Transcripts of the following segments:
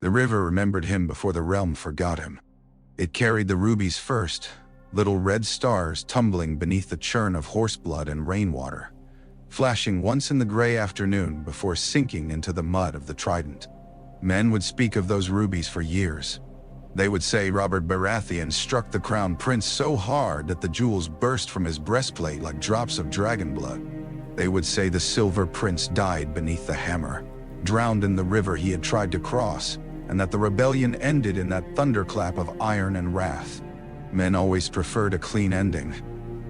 The river remembered him before the realm forgot him. It carried the rubies first, little red stars tumbling beneath the churn of horseblood and rainwater, flashing once in the gray afternoon before sinking into the mud of the Trident. Men would speak of those rubies for years. They would say Robert Baratheon struck the crown prince so hard that the jewels burst from his breastplate like drops of dragon blood. They would say the silver prince died beneath the hammer, drowned in the river he had tried to cross, and that the rebellion ended in that thunderclap of iron and wrath. Men always preferred a clean ending.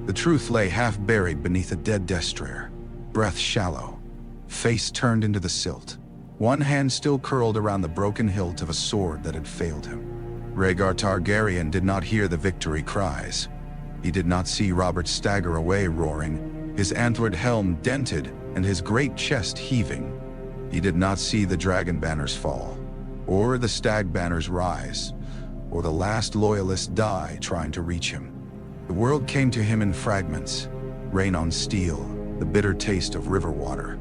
The truth lay half buried beneath a dead destroyer, breath shallow, face turned into the silt, one hand still curled around the broken hilt of a sword that had failed him. Rhaegar Targaryen did not hear the victory cries. He did not see Robert stagger away roaring, his antlered helm dented and his great chest heaving. He did not see the dragon banners fall, or the stag banners rise, or the last loyalist die trying to reach him. The world came to him in fragments, rain on steel, the bitter taste of river water,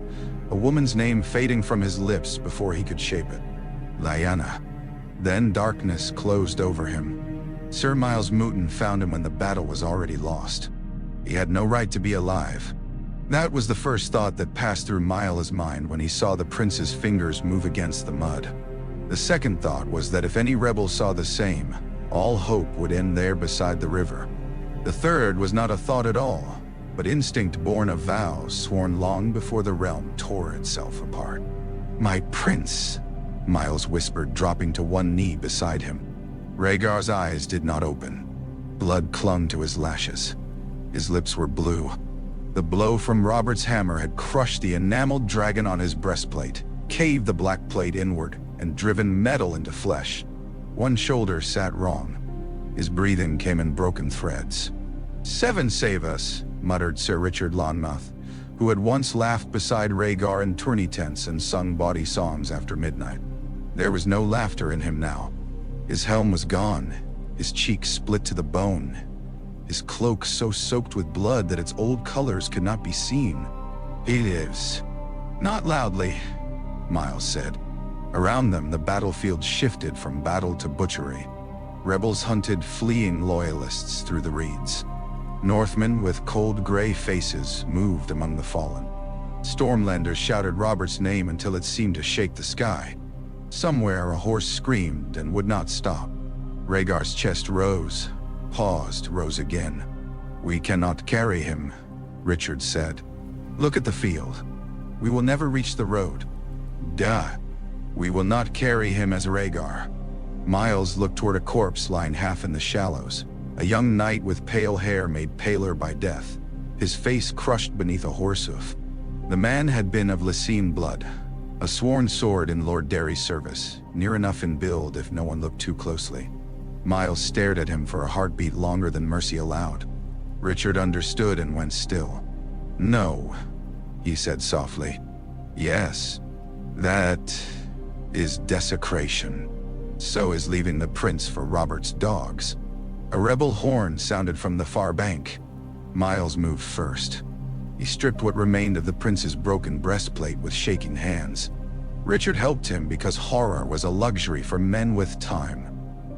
a woman's name fading from his lips before he could shape it. Lyanna. Then darkness closed over him. Sir Miles Mouton found him when the battle was already lost. He had no right to be alive. That was the first thought that passed through Miles' mind when he saw the prince's fingers move against the mud. The second thought was that if any rebel saw the same, all hope would end there beside the river. The third was not a thought at all, but instinct born of vows sworn long before the realm tore itself apart. "My prince," Miles whispered, dropping to one knee beside him. Rhaegar's eyes did not open. Blood clung to his lashes. His lips were blue. The blow from Robert's hammer had crushed the enameled dragon on his breastplate, caved the black plate inward, and driven metal into flesh. One shoulder sat wrong. His breathing came in broken threads. "Seven save us," muttered Sir Richard Lonmouth, who had once laughed beside Rhaegar in tourney tents and sung bawdy songs after midnight. There was no laughter in him now. His helm was gone, his cheek split to the bone, his cloak so soaked with blood that its old colors could not be seen. "He lives." "Not loudly," Miles said. Around them, the battlefield shifted from battle to butchery. Rebels hunted fleeing loyalists through the reeds. Northmen with cold gray faces moved among the fallen. Stormlanders shouted Robert's name until it seemed to shake the sky. Somewhere a horse screamed and would not stop. Rhaegar's chest rose, paused, rose again. "We cannot carry him," Richard said. "Look at the field. We will never reach the road." "Duh. We will not carry him as Rhaegar." Miles looked toward a corpse lying half in the shallows, a young knight with pale hair made paler by death, his face crushed beneath a horsehoof. The man had been of Lysene blood, a sworn sword in Lord Darry's service, near enough in build if no one looked too closely. Miles stared at him for a heartbeat longer than mercy allowed. Richard understood and went still. "No," he said softly. "Yes, that is desecration. So is leaving the prince for Robert's dogs." A rebel horn sounded from the far bank. Miles moved first. He stripped what remained of the prince's broken breastplate with shaking hands. Richard helped him because horror was a luxury for men with time.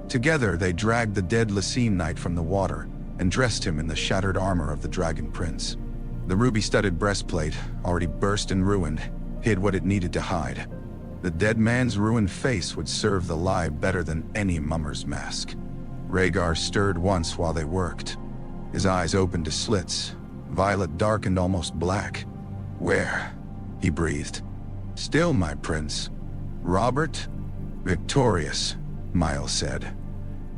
Together they dragged the dead Lysene knight from the water and dressed him in the shattered armor of the dragon prince. The ruby-studded breastplate, already burst and ruined, hid what it needed to hide. The dead man's ruined face would serve the lie better than any mummer's mask. Rhaegar stirred once while they worked. His eyes opened to slits, violet dark and almost black. "Where?" he breathed. "Still, my prince." "Robert?" "Victorious," Miles said,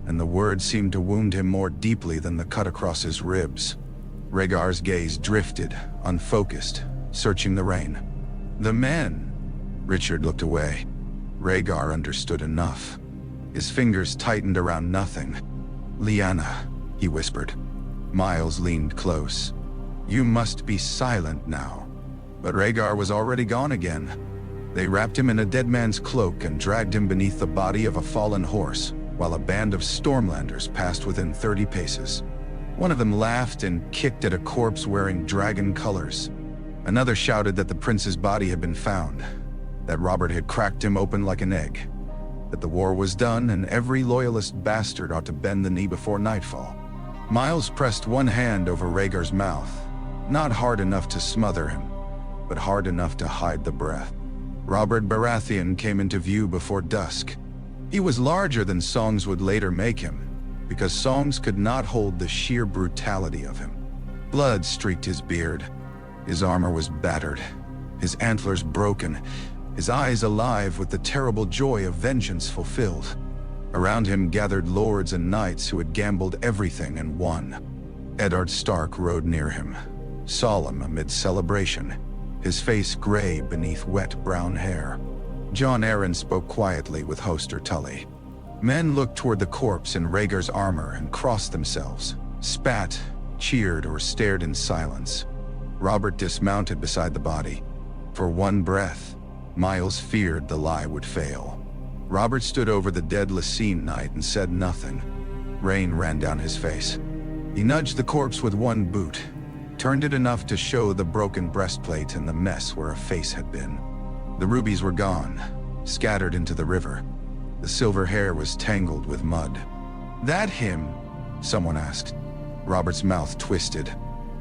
and the word seemed to wound him more deeply than the cut across his ribs. Rhaegar's gaze drifted, unfocused, searching the rain. "The men." Richard looked away. Rhaegar understood enough. His fingers tightened around nothing. "Lyanna," he whispered. Miles leaned close. "You must be silent now." But Rhaegar was already gone again. They wrapped him in a dead man's cloak and dragged him beneath the body of a fallen horse, while a band of Stormlanders passed within 30 paces. One of them laughed and kicked at a corpse wearing dragon colors. Another shouted that the prince's body had been found, that Robert had cracked him open like an egg. that the war was done and every loyalist bastard ought to bend the knee before nightfall. Miles pressed one hand over Rhaegar's mouth, not hard enough to smother him, but hard enough to hide the breath. Robert Baratheon came into view before dusk. He was larger than songs would later make him, because songs could not hold the sheer brutality of him. Blood streaked his beard. His armor was battered, his antlers broken, his eyes alive with the terrible joy of vengeance fulfilled. Around him gathered lords and knights who had gambled everything and won. Eddard Stark rode near him, solemn amid celebration, his face gray beneath wet brown hair. Jon Arryn spoke quietly with Hoster Tully. Men looked toward the corpse in Rhaegar's armor and crossed themselves, spat, cheered, or stared in silence. Robert dismounted beside the body. For one breath, Miles feared the lie would fail. Robert stood over the dead Lysene knight and said nothing. Rain ran down his face. He nudged the corpse with one boot, turned it enough to show the broken breastplate and the mess where a face had been. The rubies were gone, scattered into the river. The silver hair was tangled with mud. "That him?" someone asked. Robert's mouth twisted.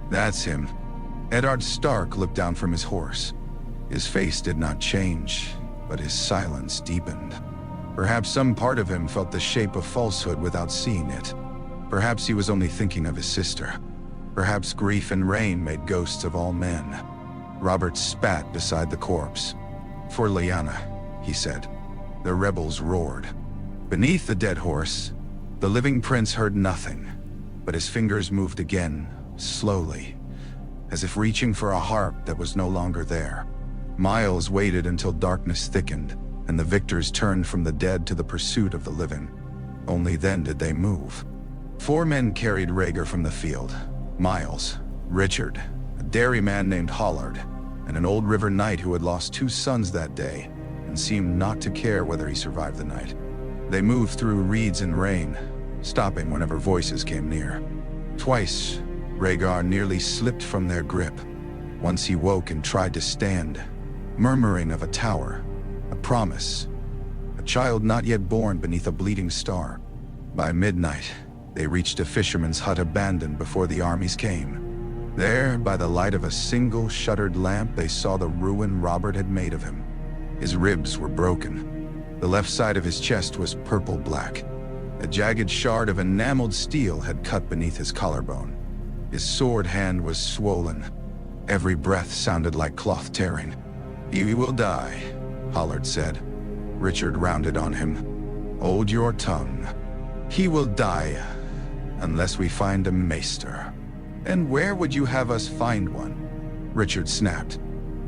"That's him." Eddard Stark looked down from his horse. His face did not change, but his silence deepened. Perhaps some part of him felt the shape of falsehood without seeing it. Perhaps he was only thinking of his sister. Perhaps grief and rain made ghosts of all men. Robert spat beside the corpse. "For Lyanna," he said. The rebels roared. Beneath the dead horse, the living prince heard nothing, but his fingers moved again, slowly, as if reaching for a harp that was no longer there. Miles waited until darkness thickened, and the victors turned from the dead to the pursuit of the living. Only then did they move. 4 men carried Rhaegar from the field. Miles, Richard, a dairyman named Hollard, and an old river knight who had lost 2 sons that day and seemed not to care whether he survived the night. They moved through reeds and rain, stopping whenever voices came near. Twice, Rhaegar nearly slipped from their grip. Once he woke and tried to stand, murmuring of a tower, a promise, a child not yet born beneath a bleeding star. By midnight, they reached a fisherman's hut abandoned before the armies came. There, by the light of a single shuttered lamp, they saw the ruin Robert had made of him. His ribs were broken. The left side of his chest was purple-black. A jagged shard of enameled steel had cut beneath his collarbone. His sword hand was swollen. Every breath sounded like cloth tearing. "He will die," Hollard said. Richard rounded on him. "Hold your tongue. He will die, unless we find a maester." "And where would you have us find one?" Richard snapped.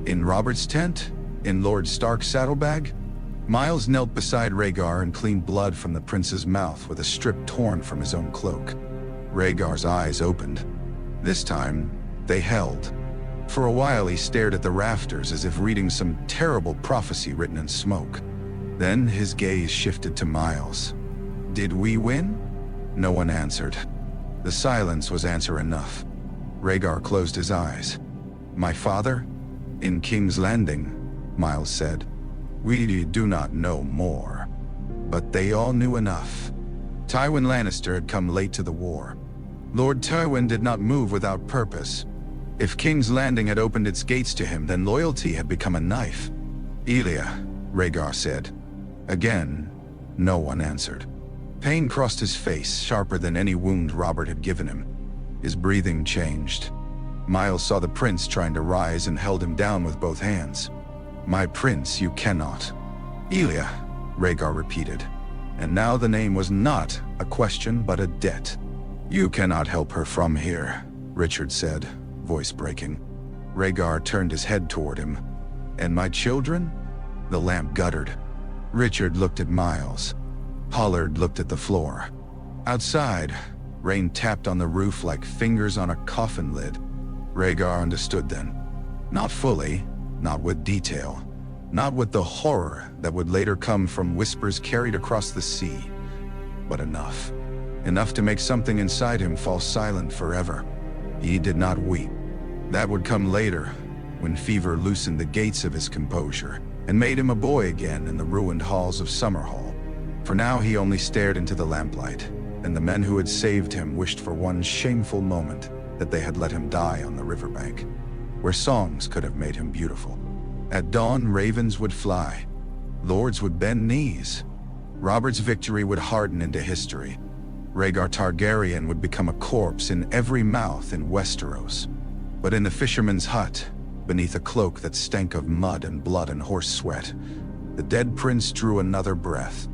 "In Robert's tent? In Lord Stark's saddlebag?" Miles knelt beside Rhaegar and cleaned blood from the prince's mouth with a strip torn from his own cloak. Rhaegar's eyes opened. This time, they held. For a while he stared at the rafters as if reading some terrible prophecy written in smoke. Then his gaze shifted to Miles. "Did we win?" No one answered. The silence was answer enough. Rhaegar closed his eyes. "My father? In King's Landing," Miles said. "We do not know more." But they all knew enough. Tywin Lannister had come late to the war. Lord Tywin did not move without purpose. If King's Landing had opened its gates to him, then loyalty had become a knife. "Elia," Rhaegar said. Again, no one answered. Pain crossed his face, sharper than any wound Robert had given him. His breathing changed. Miles saw the prince trying to rise and held him down with both hands. "My prince, you cannot." "Elia," Rhaegar repeated. And now the name was not a question but a debt. "You cannot help her from here," Richard said, voice breaking. Rhaegar turned his head toward him. "And my children?" The lamp guttered. Richard looked at Miles. Pollard looked at the floor. Outside, rain tapped on the roof like fingers on a coffin lid. Rhaegar understood then. Not fully, not with detail, not with the horror that would later come from whispers carried across the sea, but enough. Enough to make something inside him fall silent forever. He did not weep. That would come later, when fever loosened the gates of his composure and made him a boy again in the ruined halls of Summerhall. For now he only stared into the lamplight, and the men who had saved him wished for one shameful moment that they had let him die on the riverbank, where songs could have made him beautiful. At dawn, ravens would fly, lords would bend knees. Robert's victory would harden into history. Rhaegar Targaryen would become a corpse in every mouth in Westeros. But in the fisherman's hut, beneath a cloak that stank of mud and blood and horse sweat, the dead prince drew another breath,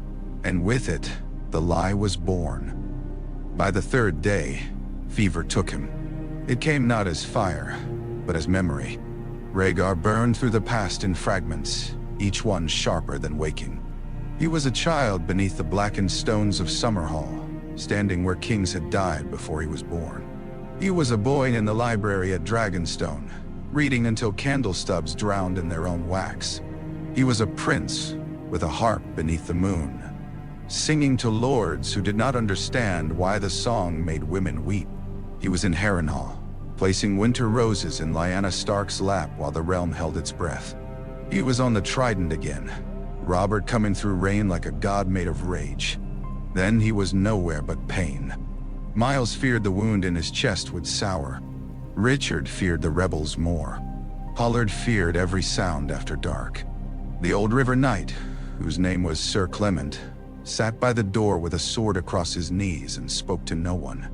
and with it, the lie was born. By the third day, fever took him. It came not as fire, but as memory. Rhaegar burned through the past in fragments, each one sharper than waking. He was a child beneath the blackened stones of Summerhall, standing where kings had died before he was born. He was a boy in the library at Dragonstone, reading until candle stubs drowned in their own wax. He was a prince with a harp beneath the moon, singing to lords who did not understand why the song made women weep. He was in Harrenhal, placing winter roses in Lyanna Stark's lap while the realm held its breath. He was on the Trident again, Robert coming through rain like a god made of rage. Then he was nowhere but pain. Miles feared the wound in his chest would sour. Richard feared the rebels more. Pollard feared every sound after dark. The old river knight, whose name was Sir Clement, sat by the door with a sword across his knees and spoke to no one.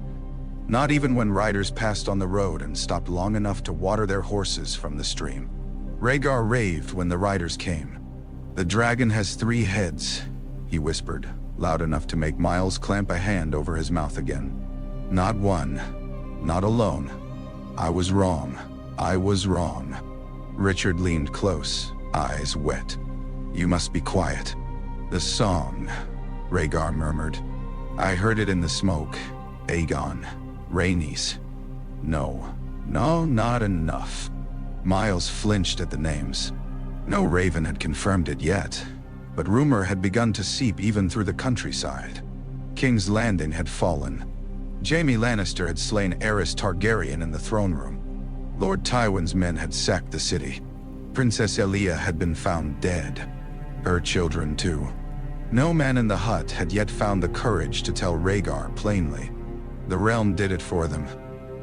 Not even when riders passed on the road and stopped long enough to water their horses from the stream. Rhaegar raved when the riders came. "The dragon has 3 heads," he whispered, loud enough to make Miles clamp a hand over his mouth again. "Not one, not alone. I was wrong. I was wrong." Richard leaned close, eyes wet. "You must be quiet." "The song," Rhaegar murmured. "I heard it in the smoke. Aegon. Rhaenys. No, not enough." Miles flinched at the names. No raven had confirmed it yet, but rumor had begun to seep even through the countryside. King's Landing had fallen. Jaime Lannister had slain Aerys Targaryen in the throne room. Lord Tywin's men had sacked the city. Princess Elia had been found dead. Her children too. No man in the hut had yet found the courage to tell Rhaegar plainly. The realm did it for them.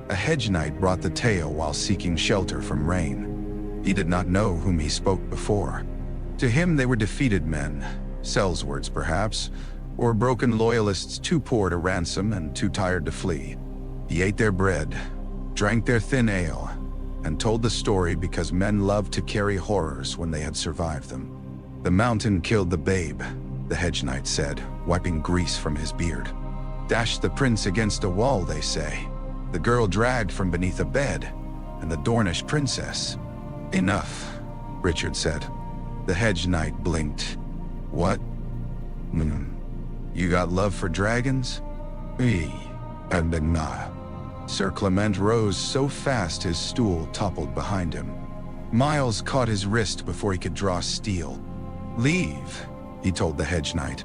A hedge knight brought the tale while seeking shelter from rain. He did not know whom he spoke before. To him they were defeated men, sellswords perhaps, or broken loyalists too poor to ransom and too tired to flee. He ate their bread, drank their thin ale, and told the story because men loved to carry horrors when they had survived them. "The mountain killed the babe," the hedge knight said, wiping grease from his beard. "Dashed the prince against a wall, they say. The girl dragged from beneath a bed, and the Dornish princess." "Enough," Richard said. The hedge knight blinked. "What? You got love for dragons?" And nah." Sir Clement rose so fast his stool toppled behind him. Miles caught his wrist before he could draw steel. "Leave," he told the hedge knight.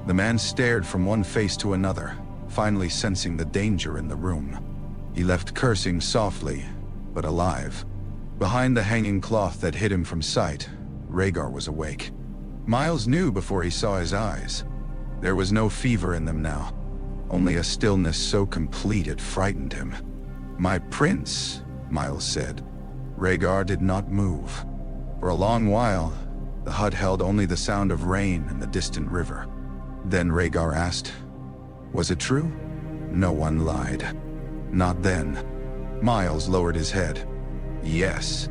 The man stared from one face to another, finally sensing the danger in the room. He left cursing softly, but alive. Behind the hanging cloth that hid him from sight, Rhaegar was awake. Miles knew before he saw his eyes. There was no fever in them now, only a stillness so complete it frightened him. "My prince," Miles said. Rhaegar did not move. For a long while, the hut held only the sound of rain and the distant river. Then Rhaegar asked, "Was it true?" No one lied. Not then. Miles lowered his head. "Yes."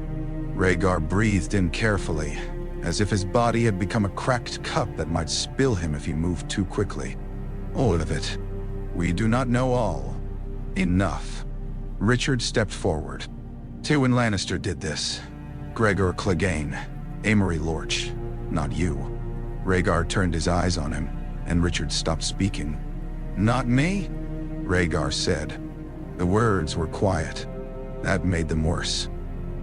Rhaegar breathed in carefully, as if his body had become a cracked cup that might spill him if he moved too quickly. "All of it. We do not know all. Enough." Richard stepped forward. "Tywin Lannister did this. Gregor Clegane, Amory Lorch, not you." Rhaegar turned his eyes on him, and Richard stopped speaking. "Not me?" Rhaegar said. The words were quiet. That made them worse.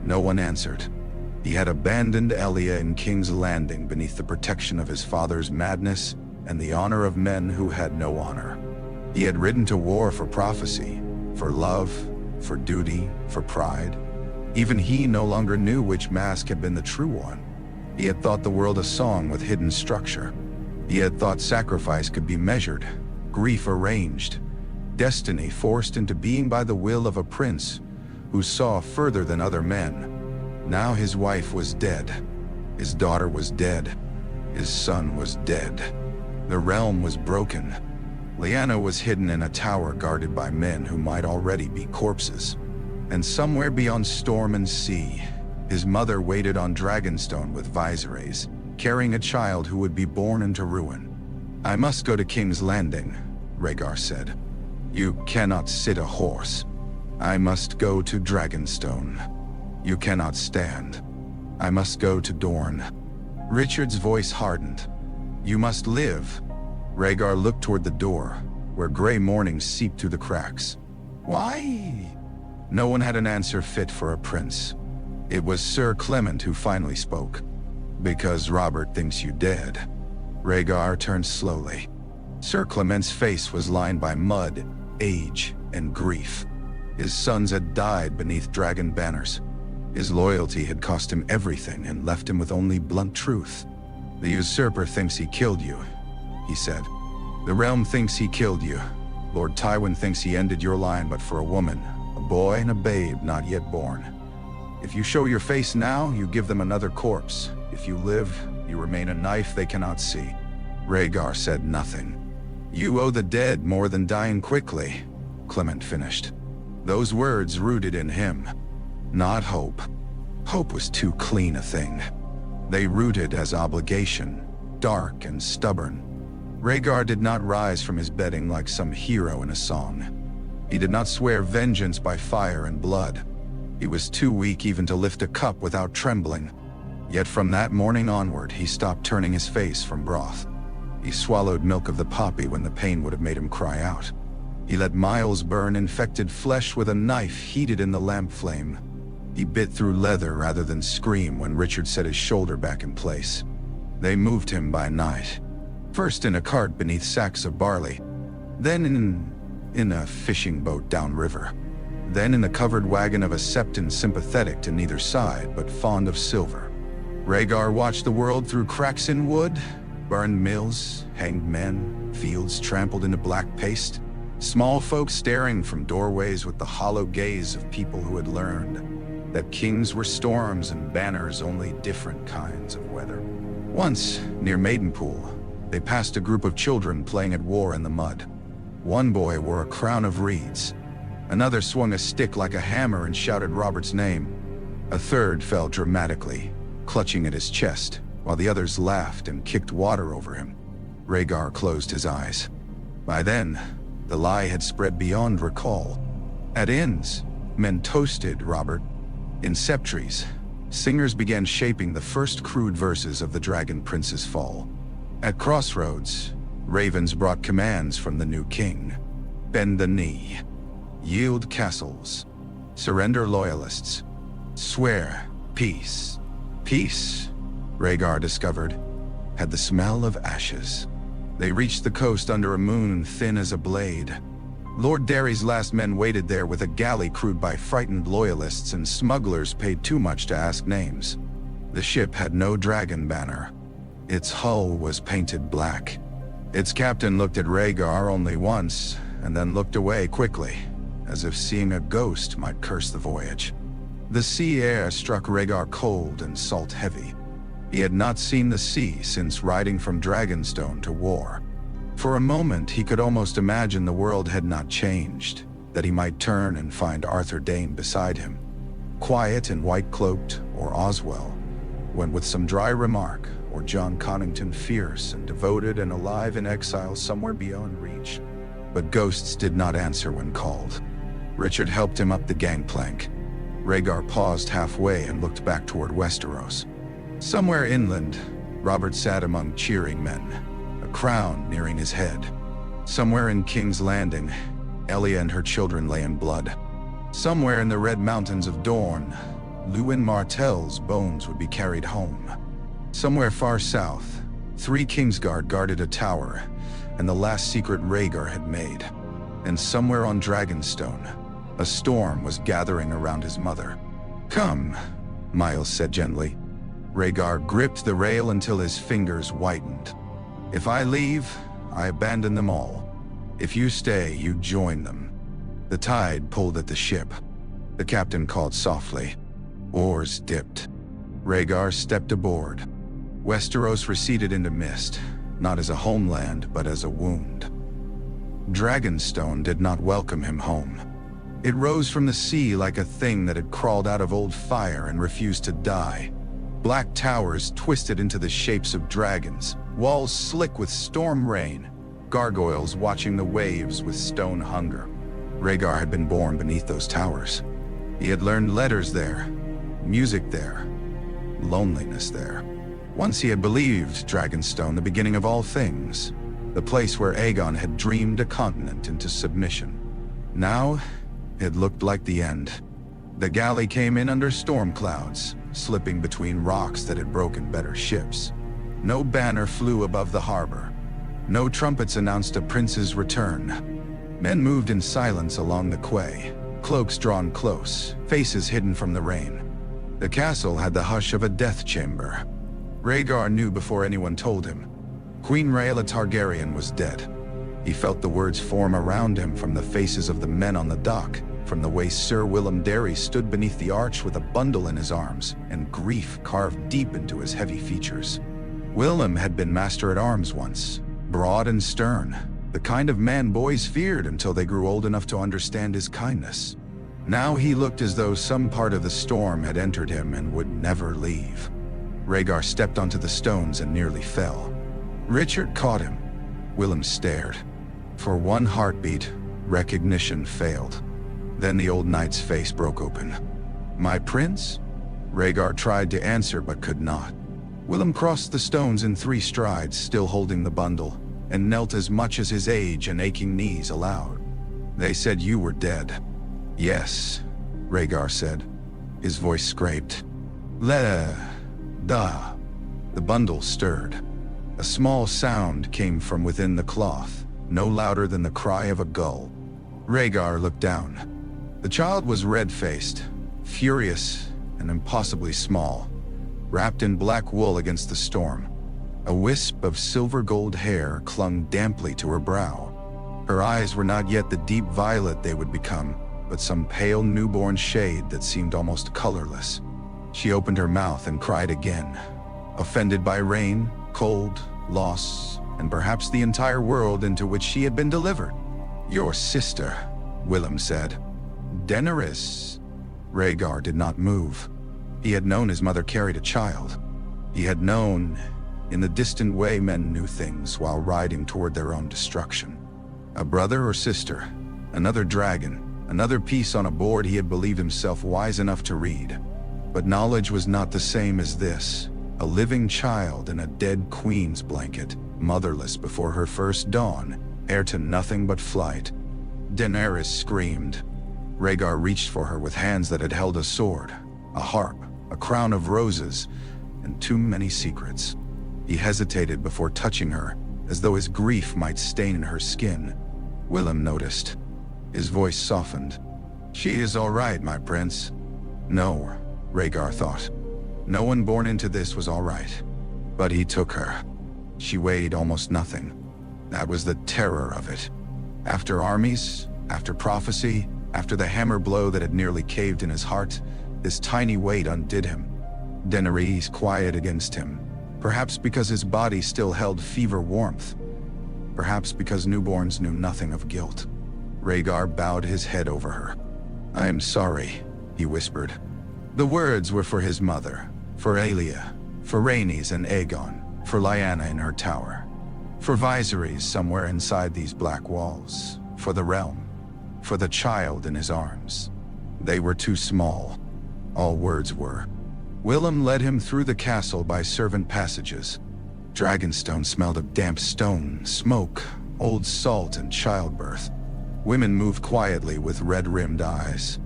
No one answered. He had abandoned Elia in King's Landing beneath the protection of his father's madness and the honor of men who had no honor. He had ridden to war for prophecy, for love, for duty, for pride. Even he no longer knew which mask had been the true one. He had thought the world a song with hidden structure. He had thought sacrifice could be measured, grief arranged, destiny forced into being by the will of a prince who saw further than other men. Now his wife was dead. His daughter was dead. His son was dead. The realm was broken. Lyanna was hidden in a tower guarded by men who might already be corpses. And somewhere beyond storm and sea, his mother waited on Dragonstone with Viserys, carrying a child who would be born into ruin. "I must go to King's Landing," Rhaegar said. "You cannot sit a horse. I must go to Dragonstone. You cannot stand. I must go to Dorne." Richard's voice hardened. "You must live." Rhaegar looked toward the door, where gray morning seeped through the cracks. "Why?" No one had an answer fit for a prince. It was Sir Clement who finally spoke. "Because Robert thinks you dead." Rhaegar turned slowly. Sir Clement's face was lined by mud, age, and grief. His sons had died beneath dragon banners. His loyalty had cost him everything and left him with only blunt truth. "The usurper thinks he killed you," he said. "The realm thinks he killed you. Lord Tywin thinks he ended your line but for a woman, a boy and a babe not yet born. If you show your face now, you give them another corpse. If you live, you remain a knife they cannot see." Rhaegar said nothing. "You owe the dead more than dying quickly," Clement finished. Those words rooted in him, not hope. Hope was too clean a thing. They rooted as obligation, dark and stubborn. Rhaegar did not rise from his bedding like some hero in a song. He did not swear vengeance by fire and blood. He was too weak even to lift a cup without trembling. Yet from that morning onward, he stopped turning his face from broth. He swallowed milk of the poppy when the pain would have made him cry out. He let miles burn infected flesh with a knife heated in the lamp flame. He bit through leather rather than scream when Richard set his shoulder back in place. They moved him by night. First in a cart beneath sacks of barley, then in a fishing boat downriver, then in the covered wagon of a septon sympathetic to neither side but fond of silver. Rhaegar watched the world through cracks in wood, burned mills, hanged men, fields trampled into black paste, small folk staring from doorways with the hollow gaze of people who had learned that kings were storms and banners only different kinds of weather. Once, near Maidenpool, they passed a group of children playing at war in the mud. One boy wore a crown of reeds. Another swung a stick like a hammer and shouted Robert's name. A third fell dramatically, clutching at his chest, while the others laughed and kicked water over him. Rhaegar closed his eyes. By then, the lie had spread beyond recall. At inns, men toasted Robert. In septries, singers began shaping the first crude verses of the Dragon Prince's fall. At crossroads, ravens brought commands from the new king. Bend the knee. Yield castles. Surrender loyalists. Swear peace. Peace, Rhaegar discovered, had the smell of ashes. They reached the coast under a moon thin as a blade. Lord Darry's last men waited there with a galley crewed by frightened loyalists and smugglers paid too much to ask names. The ship had no dragon banner. Its hull was painted black. Its captain looked at Rhaegar only once, and then looked away quickly, as if seeing a ghost might curse the voyage. The sea air struck Rhaegar cold and salt-heavy. He had not seen the sea since riding from Dragonstone to war. For a moment, he could almost imagine the world had not changed, that he might turn and find Arthur Dayne beside him, quiet and white-cloaked, or Oswell, when with some dry remark, or John Connington fierce and devoted and alive in exile somewhere beyond reach. But ghosts did not answer when called. Richard helped him up the gangplank. Rhaegar paused halfway and looked back toward Westeros. Somewhere inland, Robert sat among cheering men, a crown nearing his head. Somewhere in King's Landing, Elia and her children lay in blood. Somewhere in the Red Mountains of Dorne, Lewin Martell's bones would be carried home. Somewhere far south, 3 Kingsguard guarded a tower, and the last secret Rhaegar had made. And somewhere on Dragonstone, a storm was gathering around his mother. "Come," Miles said gently. Rhaegar gripped the rail until his fingers whitened. If I leave, I abandon them all. If you stay, you join them." The tide pulled at the ship. The captain called softly. Oars dipped. Rhaegar stepped aboard. Westeros receded into mist, not as a homeland, but as a wound. Dragonstone did not welcome him home. It rose from the sea like a thing that had crawled out of old fire and refused to die. Black towers twisted into the shapes of dragons, walls slick with storm rain, gargoyles watching the waves with stone hunger. Rhaegar had been born beneath those towers. He had learned letters there, music there, loneliness there. Once he had believed Dragonstone the beginning of all things, the place where Aegon had dreamed a continent into submission. Now, it looked like the end. The galley came in under storm clouds, slipping between rocks that had broken better ships. No banner flew above the harbor. No trumpets announced a prince's return. Men moved in silence along the quay, cloaks drawn close, faces hidden from the rain. The castle had the hush of a death chamber. Rhaegar knew before anyone told him. Queen Rhaegar Targaryen was dead. He felt the words form around him from the faces of the men on the dock, from the way Sir Willem Darry stood beneath the arch with a bundle in his arms, and grief carved deep into his heavy features. Willem had been master-at-arms once, broad and stern, the kind of man boys feared until they grew old enough to understand his kindness. Now he looked as though some part of the storm had entered him and would never leave. Rhaegar stepped onto the stones and nearly fell. Richard caught him. Willem stared. For one heartbeat, recognition failed. Then the old knight's face broke open. "My prince?" Rhaegar tried to answer but could not. Willem crossed the stones in 3 strides, still holding the bundle, and knelt as much as his age and aching knees allowed. "They said you were dead." "Yes," Rhaegar said. His voice scraped. Da." The bundle stirred. A small sound came from within the cloth, no louder than the cry of a gull. Rhaegar looked down. The child was red-faced, furious, and impossibly small, wrapped in black wool against the storm. A wisp of silver-gold hair clung damply to her brow. Her eyes were not yet the deep violet they would become, but some pale newborn shade that seemed almost colorless. She opened her mouth and cried again, offended by rain, cold, loss, and perhaps the entire world into which she had been delivered. "Your sister," Willem said. "Daenerys." Rhaegar did not move. He had known his mother carried a child. He had known, in the distant way men knew things while riding toward their own destruction. A brother or sister, another dragon, another piece on a board he had believed himself wise enough to read. But knowledge was not the same as this. A living child in a dead queen's blanket, motherless before her first dawn, heir to nothing but flight. Daenerys screamed. Rhaegar reached for her with hands that had held a sword, a harp, a crown of roses, and too many secrets. He hesitated before touching her, as though his grief might stain her skin. Willem noticed. His voice softened. "She is all right, my prince." No, Rhaegar thought. No one born into this was all right. But he took her. She weighed almost nothing. That was the terror of it. After armies, after prophecy, after the hammer blow that had nearly caved in his heart, this tiny weight undid him. Daenerys quiet against him, perhaps because his body still held fever warmth, perhaps because newborns knew nothing of guilt. Rhaegar bowed his head over her. "I am sorry," he whispered. The words were for his mother, for Aelia, for Rhaenys and Aegon, for Lyanna in her tower, for Viserys somewhere inside these black walls, for the realm, for the child in his arms. They were too small. All words were. Willem led him through the castle by servant passages. Dragonstone smelled of damp stone, smoke, old salt, and childbirth. Women moved quietly with red-rimmed eyes.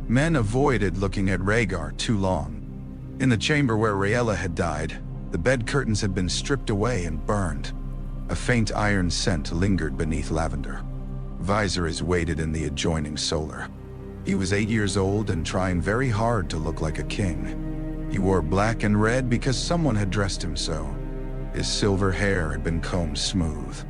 Men avoided looking at Rhaegar too long. In the chamber where Rhaella had died, the bed curtains had been stripped away and burned. A faint iron scent lingered beneath lavender. Viserys waited in the adjoining solar. He was 8 years old and trying very hard to look like a king. He wore black and red because someone had dressed him so. His silver hair had been combed smooth.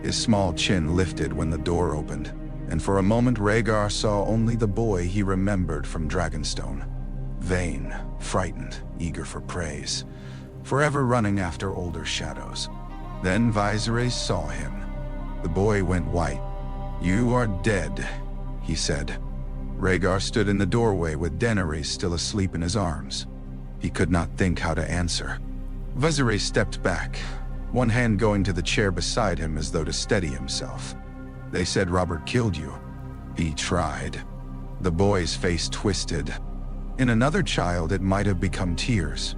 His small chin lifted when the door opened, and for a moment Rhaegar saw only the boy he remembered from Dragonstone. Vain, frightened, eager for praise, forever running after older shadows. Then Viserys saw him. The boy went white. "You are dead," he said. Rhaegar stood in the doorway with Daenerys still asleep in his arms. He could not think how to answer. Viserys stepped back, one hand going to the chair beside him as though to steady himself. "They said Robert killed you." "He tried." The boy's face twisted. In another child it might have become tears.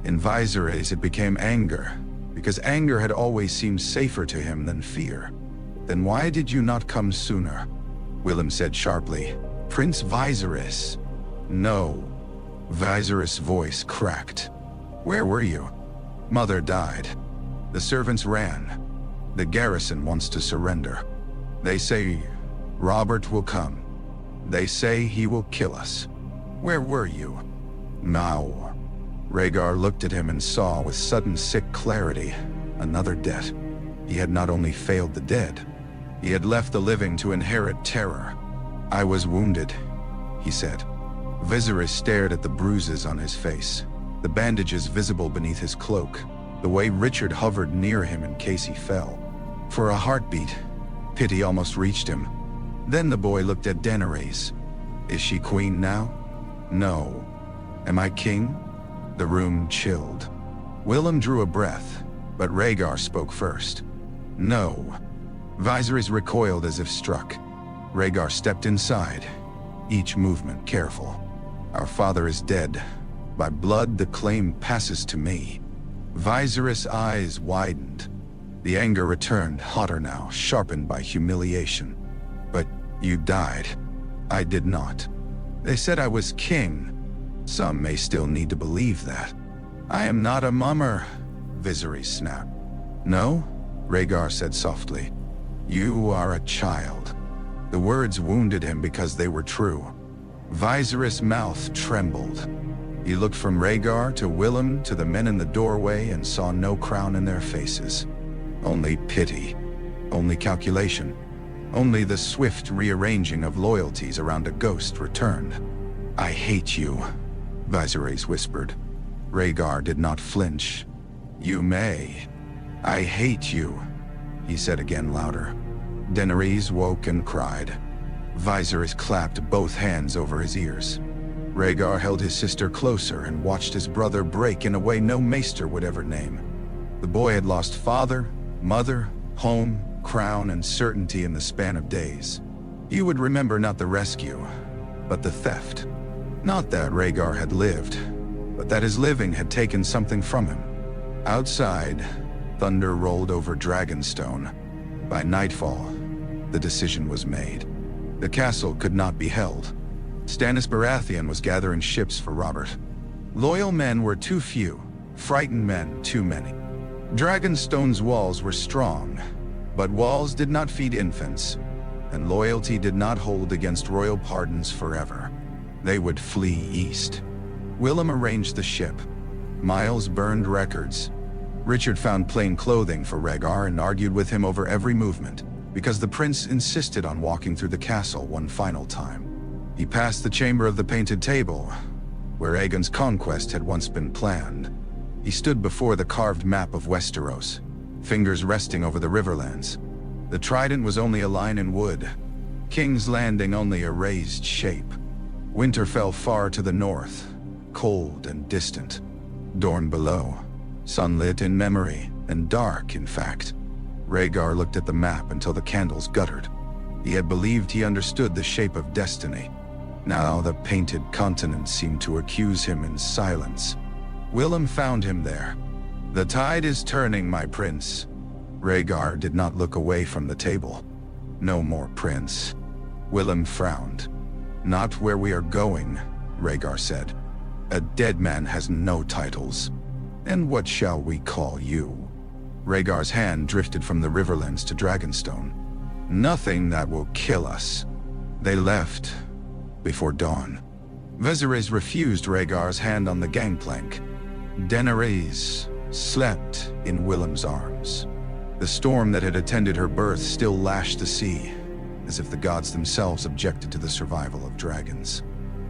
In Viserys it became anger, because anger had always seemed safer to him than fear. "Then why did you not come sooner?" Willem said sharply. "Prince Viserys." "No." Viserys' voice cracked. "Where were you?" "Mother died. The servants ran. The garrison wants to surrender. They say Robert will come. They say he will kill us." "Where were you?" "Now." Rhaegar looked at him and saw with sudden sick clarity another debt. He had not only failed the dead, he had left the living to inherit terror. "I was wounded," he said. Viserys stared at the bruises on his face, the bandages visible beneath his cloak, the way Richard hovered near him in case he fell. For a heartbeat, pity almost reached him. Then the boy looked at Daenerys. "Is she queen now?" "No." "Am I king?" The room chilled. Willem drew a breath, but Rhaegar spoke first. "No." Viserys recoiled as if struck. Rhaegar stepped inside, each movement careful. "Our father is dead. By blood the claim passes to me." Viserys' eyes widened. The anger returned, hotter now, sharpened by humiliation. "But you died." "I did not. They said I was king. Some may still need to believe that." "I am not a mummer," Viserys snapped. "No?" Rhaegar said softly. "You are a child." The words wounded him because they were true. Viserys' mouth trembled. He looked from Rhaegar to Willem to the men in the doorway and saw no crown in their faces. Only pity. Only calculation. Only the swift rearranging of loyalties around a ghost returned. "I hate you," Viserys whispered. Rhaegar did not flinch. "You may." "I hate you," he said again louder. Daenerys woke and cried. Viserys clapped both hands over his ears. Rhaegar held his sister closer and watched his brother break in a way no maester would ever name. The boy had lost father, mother, home, crown, and certainty in the span of days. He would remember not the rescue, but the theft. Not that Rhaegar had lived, but that his living had taken something from him. Outside, thunder rolled over Dragonstone. By nightfall, the decision was made. The castle could not be held. Stannis Baratheon was gathering ships for Robert. Loyal men were too few, frightened men too many. Dragonstone's walls were strong, but walls did not feed infants, and loyalty did not hold against royal pardons forever. They would flee east. Willem arranged the ship. Miles burned records. Richard found plain clothing for Rhaegar and argued with him over every movement, because the prince insisted on walking through the castle one final time. He passed the chamber of the painted table, where Aegon's conquest had once been planned. He stood before the carved map of Westeros, fingers resting over the riverlands. The Trident was only a line in wood, King's Landing only a raised shape. Winter fell far to the north, cold and distant. Dorne below, sunlit in memory, and dark in fact. Rhaegar looked at the map until the candles guttered. He had believed he understood the shape of destiny. Now the painted continent seemed to accuse him in silence. Willem found him there. "The tide is turning, my prince." Rhaegar did not look away from the table. "No more prince." Willem frowned. "Not where we are going," Rhaegar said. "A dead man has no titles. And what shall we call you?" Rhaegar's hand drifted from the riverlands to Dragonstone. "Nothing that will kill us." They left before dawn. Viserys refused Rhaegar's hand on the gangplank. "Daenerys," slept in Willem's arms. The storm that had attended her birth still lashed the sea, as if the gods themselves objected to the survival of dragons.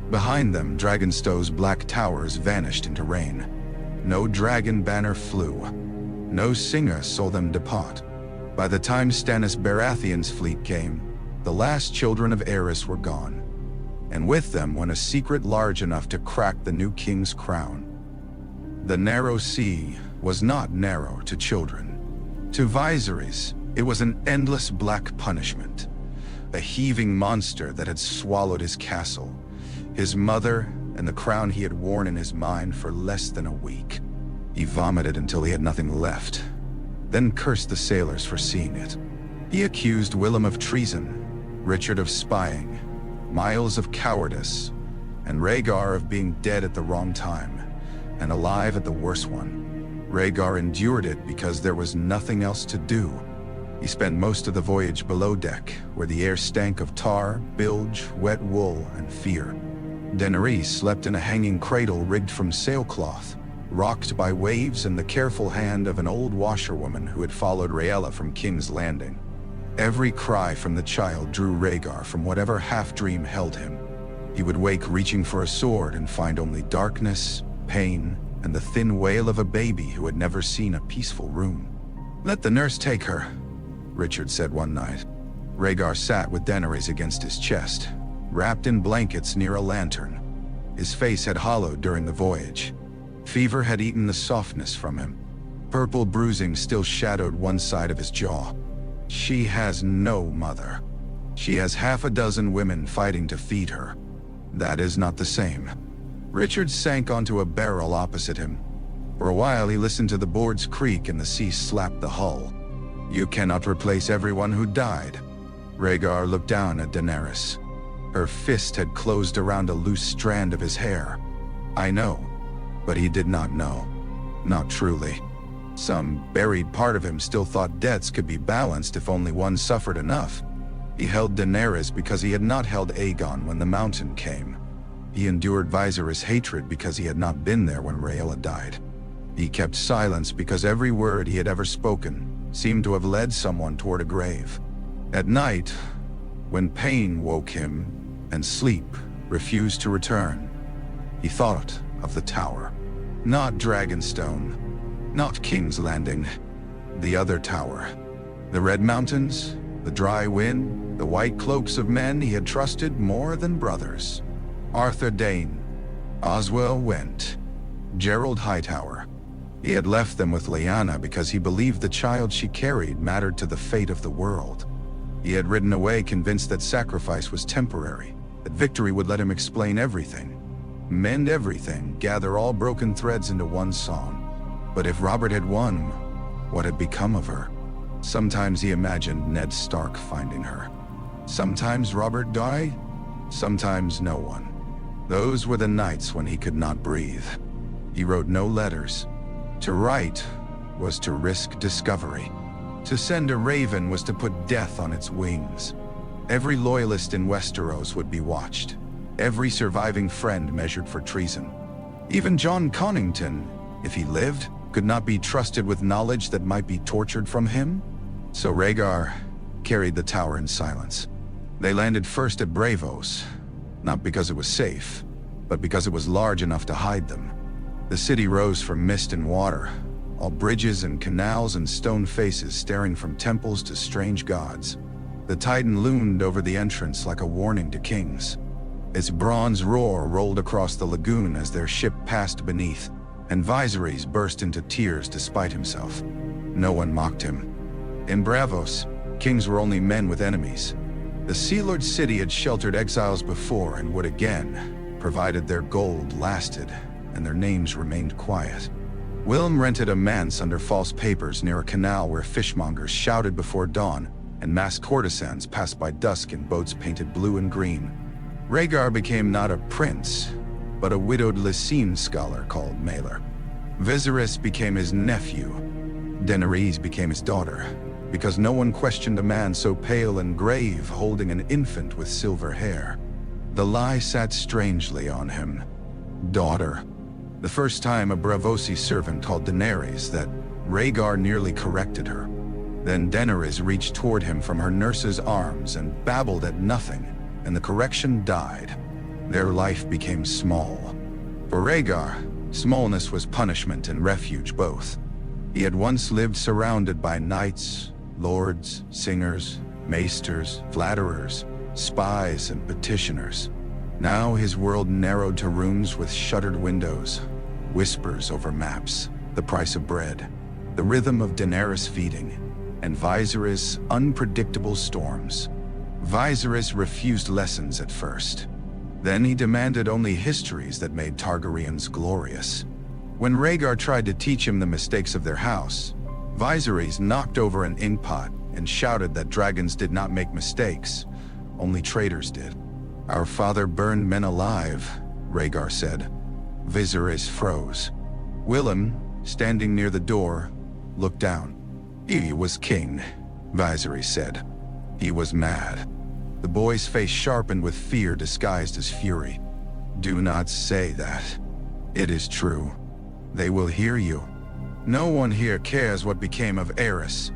Behind them, Dragonstone's black towers vanished into rain. No dragon banner flew. No singer saw them depart. By the time Stannis Baratheon's fleet came, the last children of Aerys were gone, and with them went a secret large enough to crack the new king's crown. The narrow sea was not narrow to children. To Viserys, it was an endless black punishment, a heaving monster that had swallowed his castle, his mother, and the crown he had worn in his mind for less than a week. He vomited until he had nothing left, then cursed the sailors for seeing it. He accused Willem of treason, Richard of spying, Miles of cowardice, and Rhaegar of being dead at the wrong time, and alive at the worst one. Rhaegar endured it because there was nothing else to do. He spent most of the voyage below deck, where the air stank of tar, bilge, wet wool, and fear. Daenerys slept in a hanging cradle rigged from sailcloth, rocked by waves and the careful hand of an old washerwoman who had followed Rhaella from King's Landing. Every cry from the child drew Rhaegar from whatever half-dream held him. He would wake reaching for a sword and find only darkness, pain, and the thin wail of a baby who had never seen a peaceful room. "Let the nurse take her," Richard said one night. Rhaegar sat with Daenerys against his chest, wrapped in blankets near a lantern. His face had hollowed during the voyage. Fever had eaten the softness from him. Purple bruising still shadowed one side of his jaw. She has no mother. She has half a dozen women fighting to feed her. That is not the same. Richard sank onto a barrel opposite him. For a while he listened to the boards creak and the sea slap the hull. "You cannot replace everyone who died." Rhaegar looked down at Daenerys. Her fist had closed around a loose strand of his hair. "I know," but he did not know. Not truly. Some buried part of him still thought deaths could be balanced if only one suffered enough. He held Daenerys because he had not held Aegon when the Mountain came. He endured Viserys' hatred because he had not been there when Rhaella died. He kept silence because every word he had ever spoken seemed to have led someone toward a grave. At night, when pain woke him and sleep refused to return, he thought of the tower. Not Dragonstone, not King's Landing, the other tower. The Red Mountains, the dry wind, the white cloaks of men he had trusted more than brothers. Arthur Dayne, Oswell Went, Gerald Hightower. He had left them with Lyanna because he believed the child she carried mattered to the fate of the world. He had ridden away convinced that sacrifice was temporary, that victory would let him explain everything, mend everything, gather all broken threads into one song. But if Robert had won, what had become of her? Sometimes he imagined Ned Stark finding her. Sometimes Robert died, sometimes no one. Those were the nights when he could not breathe. He wrote no letters. To write was to risk discovery. To send a raven was to put death on its wings. Every loyalist in Westeros would be watched. Every surviving friend measured for treason. Even Jon Connington, if he lived, could not be trusted with knowledge that might be tortured from him. So Rhaegar carried the tower in silence. They landed first at Braavos, not because it was safe, but because it was large enough to hide them. The city rose from mist and water, all bridges and canals and stone faces staring from temples to strange gods. The Titan loomed over the entrance like a warning to kings. Its bronze roar rolled across the lagoon as their ship passed beneath, and Viserys burst into tears despite himself. No one mocked him. In Braavos, kings were only men with enemies. The Sea Lord city had sheltered exiles before and would again, provided their gold lasted and their names remained quiet. Willem rented a manse under false papers near a canal where fishmongers shouted before dawn and masked courtesans passed by dusk in boats painted blue and green. Rhaegar became not a prince, but a widowed Lysine scholar called Mailer. Viserys became his nephew. Daenerys became his daughter, because no one questioned a man so pale and grave holding an infant with silver hair. The lie sat strangely on him. Daughter. The first time a Braavosi servant called Daenerys that, Rhaegar nearly corrected her. Then Daenerys reached toward him from her nurse's arms and babbled at nothing, and the correction died. Their life became small. For Rhaegar, smallness was punishment and refuge both. He had once lived surrounded by knights, lords, singers, maesters, flatterers, spies, and petitioners. Now his world narrowed to rooms with shuttered windows, whispers over maps, the price of bread, the rhythm of Daenerys feeding, and Viserys' unpredictable storms. Viserys refused lessons at first. Then he demanded only histories that made Targaryens glorious. When Rhaegar tried to teach him the mistakes of their house, Viserys knocked over an inkpot and shouted that dragons did not make mistakes, only traitors did. "Our father burned men alive," Rhaegar said. Viserys froze. Willem, standing near the door, looked down. "He was king," Viserys said. "He was mad." The boy's face sharpened with fear disguised as fury. "Do not say that. It is true. They will hear you. No one here cares what became of Aerys.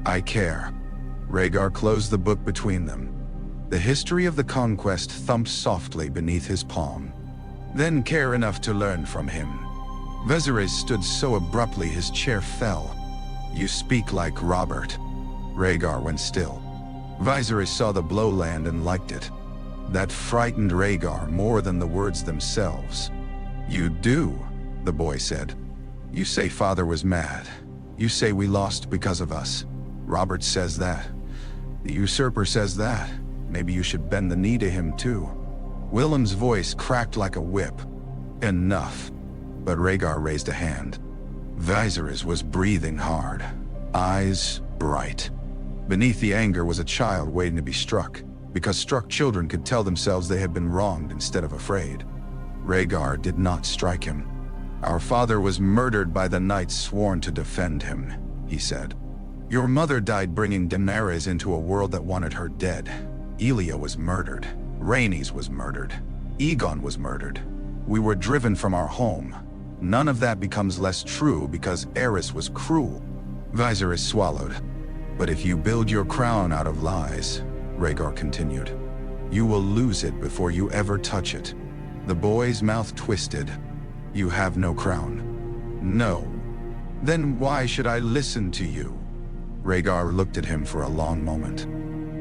I care." Rhaegar closed the book between them. The history of the conquest thumped softly beneath his palm. "Then care enough to learn from him." Viserys stood so abruptly his chair fell. "You speak like Robert." Rhaegar went still. Viserys saw the blow land and liked it. That frightened Rhaegar more than the words themselves. "You do," the boy said. "You say father was mad. You say we lost because of us. Robert says that. The usurper says that. Maybe you should bend the knee to him too." Willem's voice cracked like a whip. "Enough." But Rhaegar raised a hand. Viserys was breathing hard, eyes bright. Beneath the anger was a child waiting to be struck, because struck children could tell themselves they had been wronged instead of afraid. Rhaegar did not strike him. "Our father was murdered by the knights sworn to defend him," he said. "Your mother died bringing Daenerys into a world that wanted her dead. Illyrio was murdered. Rhaenys was murdered. Aegon was murdered. We were driven from our home. None of that becomes less true because Aerys was cruel." Viserys swallowed. "But if you build your crown out of lies," Rhaegar continued, "you will lose it before you ever touch it." The boy's mouth twisted. "You have no crown." "No." "Then why should I listen to you?" Rhaegar looked at him for a long moment.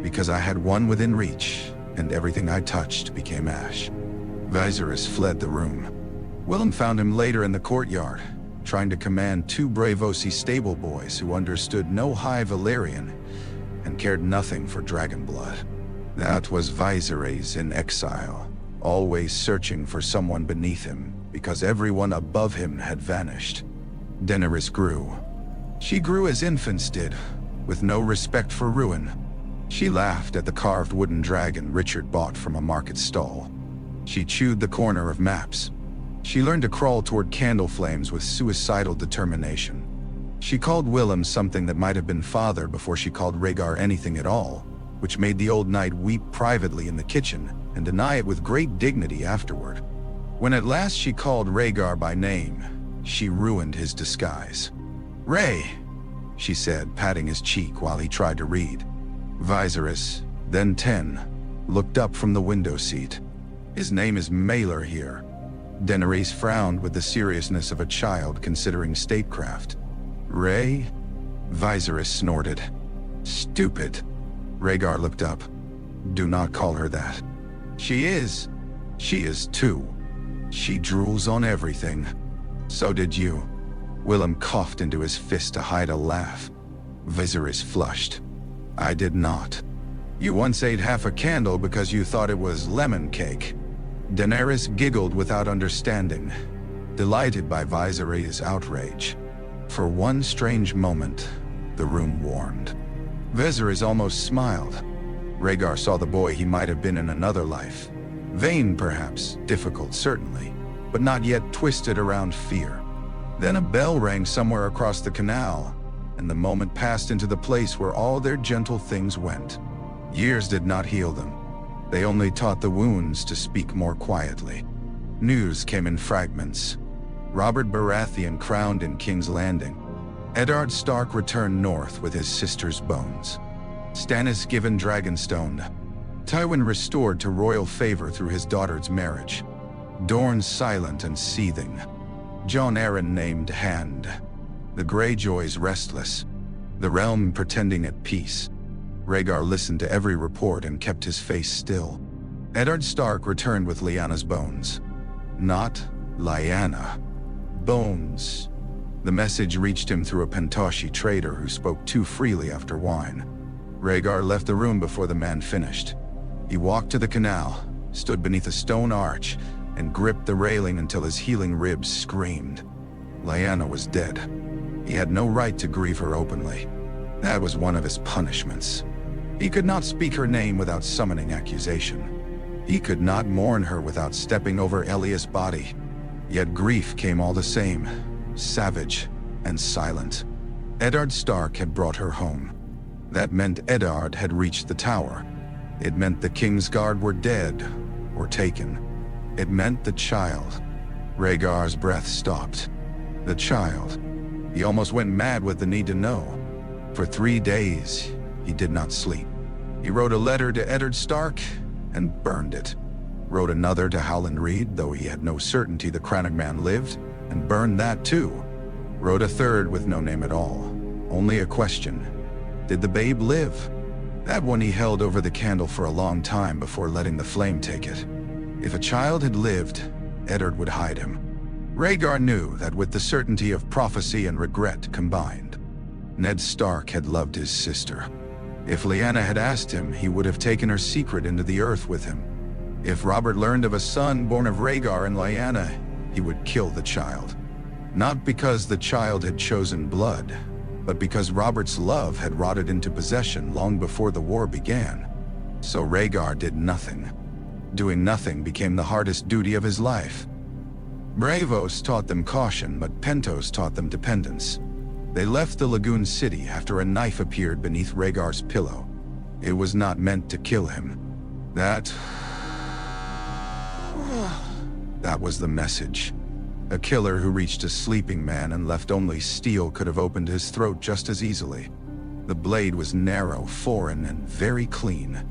"Because I had one within reach, and everything I touched became ash." Viserys fled the room. Willem found him later in the courtyard, trying to command two Braavosi stable boys who understood no High Valyrian and cared nothing for dragon blood. That was Viserys in exile, always searching for someone beneath him, because everyone above him had vanished. Daenerys grew. She grew as infants did, with no respect for ruin. She laughed at the carved wooden dragon Richard bought from a market stall. She chewed the corner of maps. She learned to crawl toward candle flames with suicidal determination. She called Willem something that might have been father before she called Rhaegar anything at all, which made the old knight weep privately in the kitchen and deny it with great dignity afterward. When at last she called Rhaegar by name, she ruined his disguise. "Ray," she said, patting his cheek while he tried to read. Viserys, then 10, looked up from the window seat. "His name is Maelor here." Daenerys frowned with the seriousness of a child considering statecraft. "Ray?" Viserys snorted. "Stupid." Rhaegar looked up. "Do not call her that." "She is. She is too. She drools on everything." "So did you." Willem coughed into his fist to hide a laugh. Viserys flushed. "I did not. You once ate half a candle because you thought it was lemon cake." Daenerys giggled without understanding, delighted by Viserys' outrage. For one strange moment, the room warmed. Viserys almost smiled. Rhaegar saw the boy he might have been in another life. Vain perhaps, difficult certainly, but not yet twisted around fear. Then a bell rang somewhere across the canal, and the moment passed into the place where all their gentle things went. Years did not heal them. They only taught the wounds to speak more quietly. News came in fragments. Robert Baratheon crowned in King's Landing. Eddard Stark returned north with his sister's bones. Stannis given Dragonstone. Tywin restored to royal favor through his daughter's marriage. Dorne silent and seething. Jon Arryn named Hand. The Greyjoys restless. The realm pretending at peace. Rhaegar listened to every report and kept his face still. Eddard Stark returned with Lyanna's bones. Not Lyanna. Bones. The message reached him through a Pentoshi trader who spoke too freely after wine. Rhaegar left the room before the man finished. He walked to the canal, stood beneath a stone arch, and gripped the railing until his healing ribs screamed. Lyanna was dead. He had no right to grieve her openly. That was one of his punishments. He could not speak her name without summoning accusation. He could not mourn her without stepping over Elias' body. Yet grief came all the same, savage and silent. Eddard Stark had brought her home. That meant Eddard had reached the tower. It meant the King's Guard were dead or taken. It meant the child. Rhaegar's breath stopped. The child. He almost went mad with the need to know. For 3 days, he did not sleep. He wrote a letter to Eddard Stark and burned it. Wrote another to Howland Reed, though he had no certainty the Crannogman lived, and burned that too. Wrote a third with no name at all. Only a question. Did the babe live? That one he held over the candle for a long time before letting the flame take it. If a child had lived, Eddard would hide him. Rhaegar knew that with the certainty of prophecy and regret combined. Ned Stark had loved his sister. If Lyanna had asked him, he would have taken her secret into the earth with him. If Robert learned of a son born of Rhaegar and Lyanna, he would kill the child. Not because the child had chosen blood, but because Robert's love had rotted into possession long before the war began. So Rhaegar did nothing. Doing nothing became the hardest duty of his life. Braavos taught them caution, but Pentos taught them dependence. They left the lagoon city after a knife appeared beneath Rhaegar's pillow. It was not meant to kill him. That was the message. A killer who reached a sleeping man and left only steel could have opened his throat just as easily. The blade was narrow, foreign, and very clean.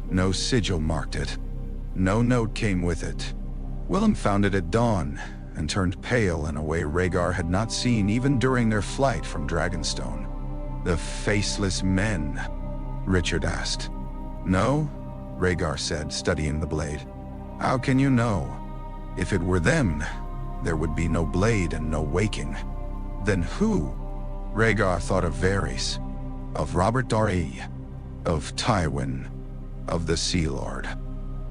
No sigil marked it. No note came with it. Willem found it at dawn and turned pale in a way Rhaegar had not seen even during their flight from Dragonstone. The faceless men? Richard asked. No, Rhaegar said, studying the blade. How can you know? If it were them, there would be no blade and no waking. Then who? Rhaegar thought of Varys, of Robert Darry, of Tywin, of the Sea Lord,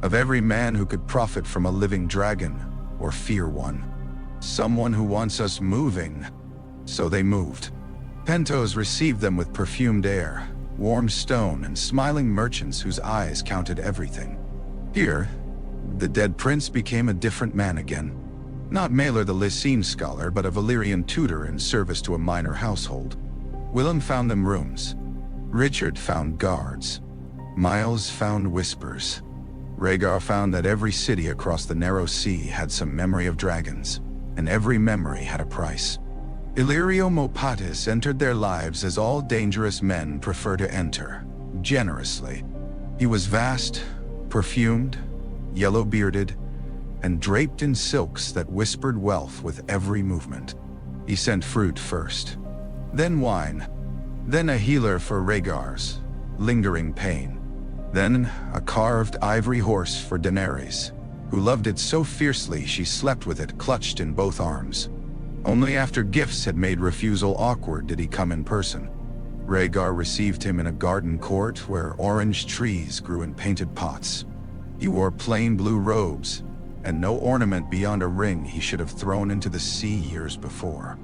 of every man who could profit from a living dragon or fear one. Someone who wants us moving. So they moved. Pentos received them with perfumed air, warm stone, and smiling merchants whose eyes counted everything. Here, the dead prince became a different man again. Not Maelor the Lysine scholar, but a Valyrian tutor in service to a minor household. Willem found them rooms. Richard found guards. Miles found whispers. Rhaegar found that every city across the narrow sea had some memory of dragons, and every memory had a price. Illyrio Mopatis entered their lives as all dangerous men prefer to enter, generously. He was vast, perfumed, yellow-bearded, and draped in silks that whispered wealth with every movement. He sent fruit first, then wine, then a healer for Rhaegar's lingering pain, then a carved ivory horse for Daenerys, who loved it so fiercely she slept with it clutched in both arms. Only after gifts had made refusal awkward did he come in person. Rhaegar received him in a garden court where orange trees grew in painted pots. He wore plain blue robes, and no ornament beyond a ring he should have thrown into the sea years before.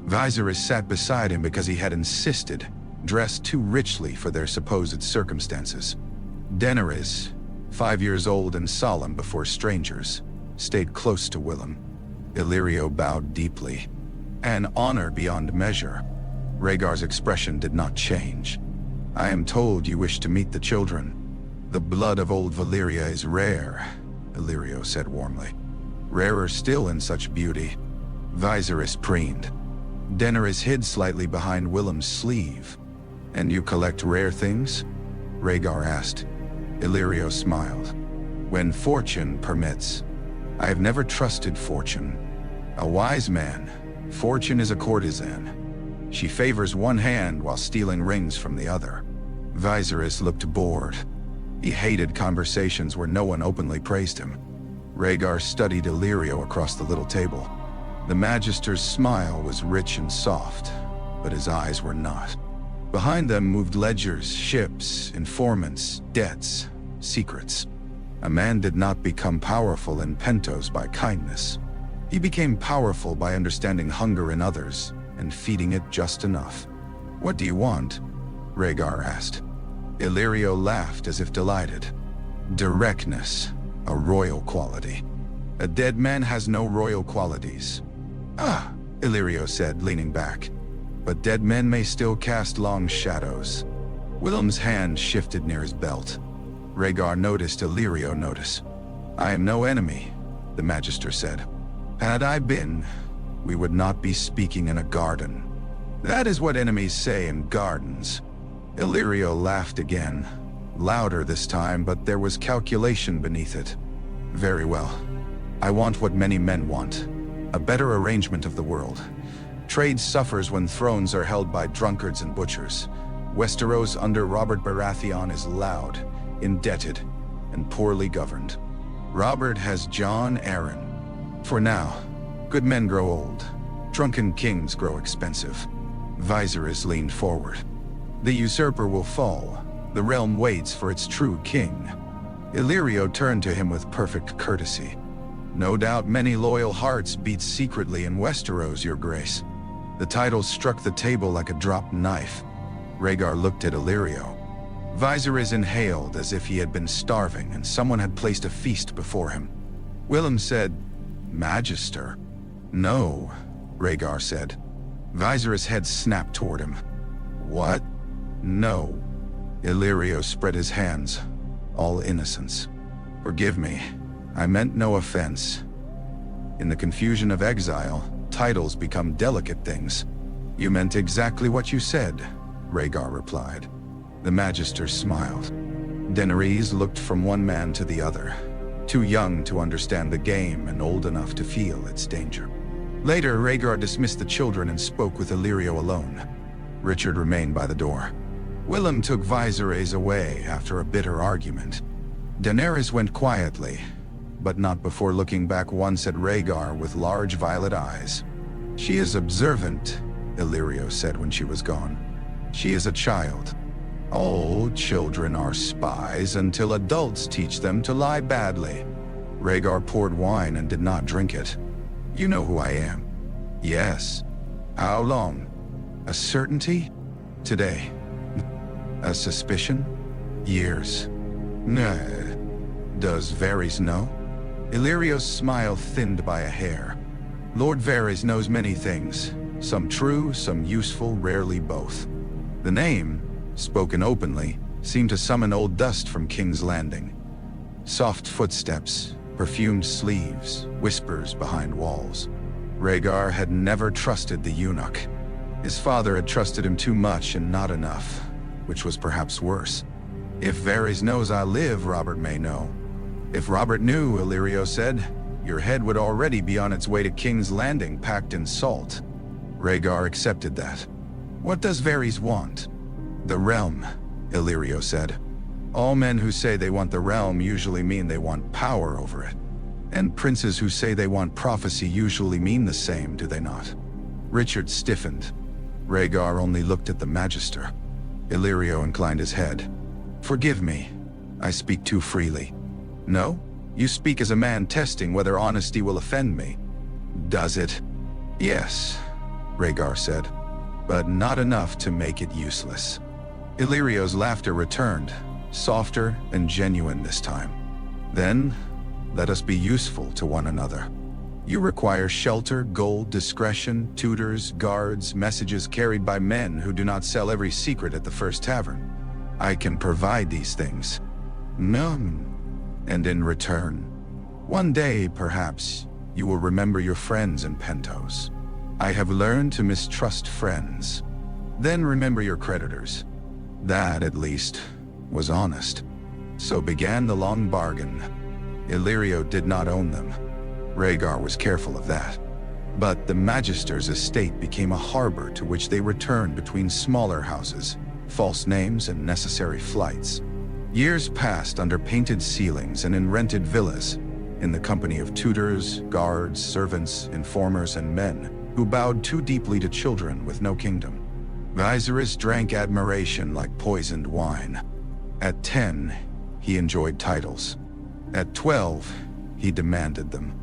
Viserys sat beside him because he had insisted, dressed too richly for their supposed circumstances. Daenerys, 5 years old and solemn before strangers, stayed close to Willem. Illyrio bowed deeply. An honor beyond measure. Rhaegar's expression did not change. I am told you wish to meet the children. The blood of old Valyria is rare, Illyrio said warmly. Rarer still in such beauty. Viserys preened. Daenerys hid slightly behind Willem's sleeve. "And you collect rare things?" Rhaegar asked. Illyrio smiled. "When fortune permits. I have never trusted fortune. A wise man, fortune is a courtesan. She favors one hand while stealing rings from the other." Viserys looked bored. He hated conversations where no one openly praised him. Rhaegar studied Illyrio across the little table. The Magister's smile was rich and soft, but his eyes were not. Behind them moved ledgers, ships, informants, debts, secrets. A man did not become powerful in Pentos by kindness. He became powerful by understanding hunger in others and feeding it just enough. "What do you want?" Rhaegar asked. Illyrio laughed as if delighted. "Directness, a royal quality. A dead man has no royal qualities." "Ah," Illyrio said, leaning back. "But dead men may still cast long shadows." Willem's hand shifted near his belt. Rhaegar noticed Illyrio notice. "I am no enemy," the Magister said. "Had I been, we would not be speaking in a garden." "That is what enemies say in gardens." Illyrio laughed again, louder this time, but there was calculation beneath it. "Very well. I want what many men want. A better arrangement of the world. Trade suffers when thrones are held by drunkards and butchers. Westeros under Robert Baratheon is loud, indebted, and poorly governed. Robert has Jon Arryn. For now, good men grow old. Drunken kings grow expensive." Viserys leaned forward. "The usurper will fall. The realm waits for its true king." Illyrio turned to him with perfect courtesy. "No doubt many loyal hearts beat secretly in Westeros, your grace." The title struck the table like a dropped knife. Rhaegar looked at Illyrio. Viserys inhaled as if he had been starving and someone had placed a feast before him. Willem said, "Magister." "No," Rhaegar said. Viserys' head snapped toward him. "What?" "No." Illyrio spread his hands, all innocence. "Forgive me. I meant no offense. In the confusion of exile, titles become delicate things." "You meant exactly what you said," Rhaegar replied. The Magister smiled. Daenerys looked from one man to the other, too young to understand the game and old enough to feel its danger. Later, Rhaegar dismissed the children and spoke with Illyrio alone. Richard remained by the door. Willem took Viserys away after a bitter argument. Daenerys went quietly, but not before looking back once at Rhaegar with large violet eyes. "She is observant," Illyrio said when she was gone. "She is a child. All children are spies until adults teach them to lie badly." Rhaegar poured wine and did not drink it. "You know who I am." "Yes." "How long?" "A certainty?" "Today." "A suspicion?" "Years." "Nah." "Does Varys know?" Illyrio's smile thinned by a hair. "Lord Varys knows many things, some true, some useful, rarely both." The name, spoken openly, seemed to summon old dust from King's Landing. Soft footsteps, perfumed sleeves, whispers behind walls. Rhaegar had never trusted the eunuch. His father had trusted him too much and not enough, which was perhaps worse. "If Varys knows I live, Robert may know." "If Robert knew," Illyrio said, "your head would already be on its way to King's Landing packed in salt." Rhaegar accepted that. "What does Varys want?" "The realm," Illyrio said. "All men who say they want the realm usually mean they want power over it. And princes who say they want prophecy usually mean the same, do they not?" Richard stiffened. Rhaegar only looked at the Magister. Illyrio inclined his head. "Forgive me. I speak too freely." "No? You speak as a man testing whether honesty will offend me." "Does it?" "Yes," Rhaegar said. "But not enough to make it useless." Illyrio's laughter returned, softer and genuine this time. "Then, let us be useful to one another. You require shelter, gold, discretion, tutors, guards, messages carried by men who do not sell every secret at the first tavern. I can provide these things. None. And in return, one day, perhaps, You will remember your friends in Pentos. I have learned to mistrust friends. Then remember your creditors. That, at least, was honest. So began the long bargain. Illyrio did not own them. Rhaegar was careful of that. But the Magister's estate became a harbor to which they returned between smaller houses, false names and necessary flights. Years passed under painted ceilings and in rented villas, in the company of tutors, guards, servants, informers, and men who bowed too deeply to children with no kingdom. Viserys drank admiration like poisoned wine. At 10, he enjoyed titles. At 12, he demanded them.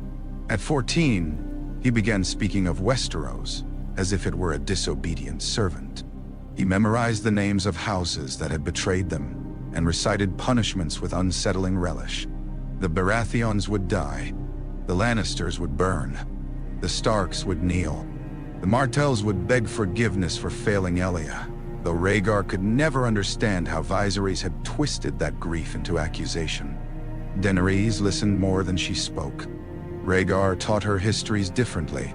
At 14, he began speaking of Westeros as if it were a disobedient servant. He memorized the names of houses that had betrayed them and recited punishments with unsettling relish. The Baratheons would die. The Lannisters would burn. The Starks would kneel. The Martells would beg forgiveness for failing Elia, though Rhaegar could never understand how Viserys had twisted that grief into accusation. Daenerys listened more than she spoke. Rhaegar taught her histories differently.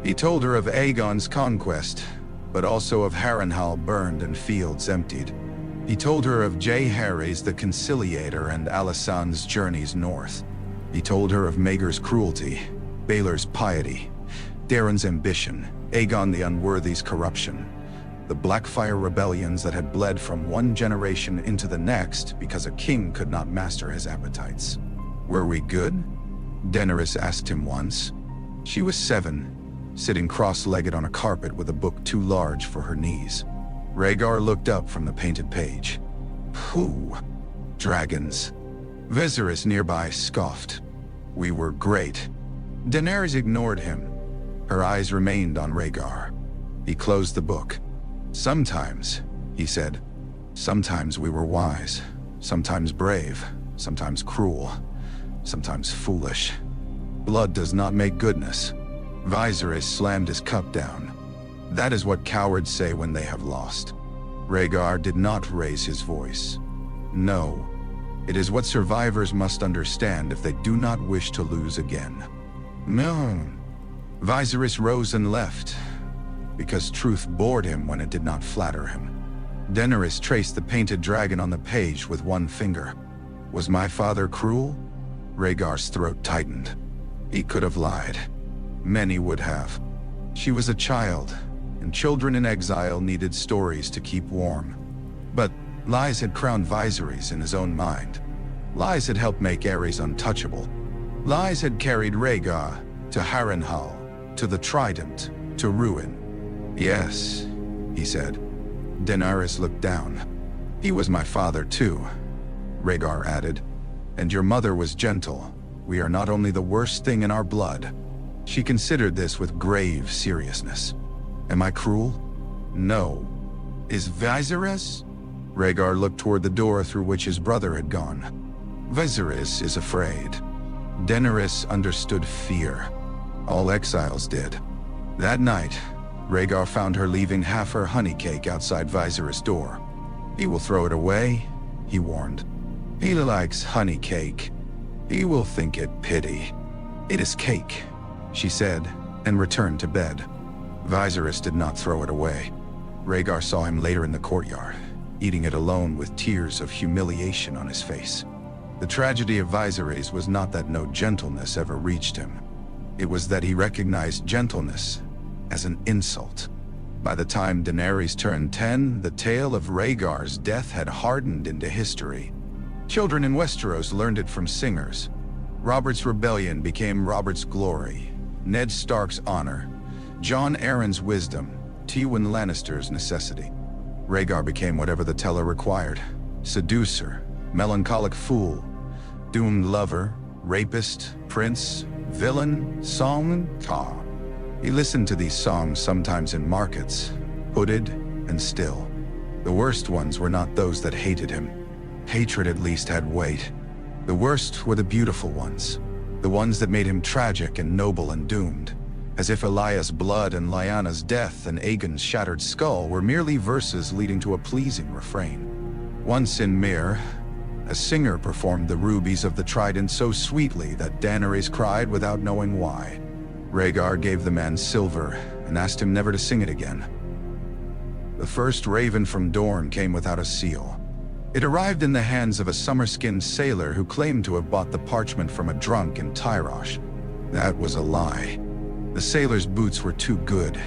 He told her of Aegon's conquest, but also of Harrenhal burned and fields emptied. He told her of Jaehaerys the Conciliator and Alysanne's journeys north. He told her of Maegor's cruelty, Baelor's piety, Daeron's ambition, Aegon the Unworthy's corruption, the Blackfire rebellions that had bled from one generation into the next because a king could not master his appetites. Were we good? Daenerys asked him once. She was 7, sitting cross-legged on a carpet with a book too large for her knees. Rhaegar looked up from the painted page. Who? Dragons. Viserys nearby scoffed. We were great. Daenerys ignored him. Her eyes remained on Rhaegar. He closed the book. Sometimes, he said, sometimes we were wise, sometimes brave, sometimes cruel, sometimes foolish. Blood does not make goodness. Viserys slammed his cup down. That is what cowards say when they have lost. Rhaegar did not raise his voice. No, it is what survivors must understand if they do not wish to lose again. No. Viserys rose and left, because truth bored him when it did not flatter him. Daenerys traced the painted dragon on the page with one finger. Was my father cruel? Rhaegar's throat tightened. He could have lied. Many would have. She was a child, and children in exile needed stories to keep warm. But lies had crowned Viserys in his own mind. Lies had helped make Aerys untouchable. Lies had carried Rhaegar to Harrenhal, to the Trident, to ruin. Yes, he said. Daenerys looked down. He was my father too, Rhaegar added. And your mother was gentle. We are not only the worst thing in our blood. She considered this with grave seriousness. Am I cruel? No. Is Viserys? Rhaegar looked toward the door through which his brother had gone. Viserys is afraid. Daenerys understood fear. All exiles did. That night, Rhaegar found her leaving half her honey cake outside Viserys' door. He will throw it away, he warned. He likes honey cake. He will think it pity. It is cake, she said, and returned to bed. Viserys did not throw it away. Rhaegar saw him later in the courtyard, eating it alone with tears of humiliation on his face. The tragedy of Viserys was not that no gentleness ever reached him. It was that he recognized gentleness as an insult. By the time Daenerys turned 10, the tale of Rhaegar's death had hardened into history. Children in Westeros learned it from singers. Robert's rebellion became Robert's glory, Ned Stark's honor, Jon Arryn's wisdom, Tywin Lannister's necessity. Rhaegar became whatever the teller required: seducer, melancholic fool, doomed lover, rapist, prince, villain, song, ta. He listened to these songs sometimes in markets, hooded and still. The worst ones were not those that hated him. Hatred at least had weight. The worst were the beautiful ones, the ones that made him tragic and noble and doomed, as if Elias' blood and Lyanna's death and Aegon's shattered skull were merely verses leading to a pleasing refrain. Once in Myr, A singer performed the rubies of the Trident so sweetly that Daenerys cried without knowing why. Rhaegar gave the man silver and asked him never to sing it again. The first raven from Dorne came without a seal. It arrived in the hands of a summer-skinned sailor who claimed to have bought the parchment from a drunk in Tyrosh. That was a lie. The sailor's boots were too good,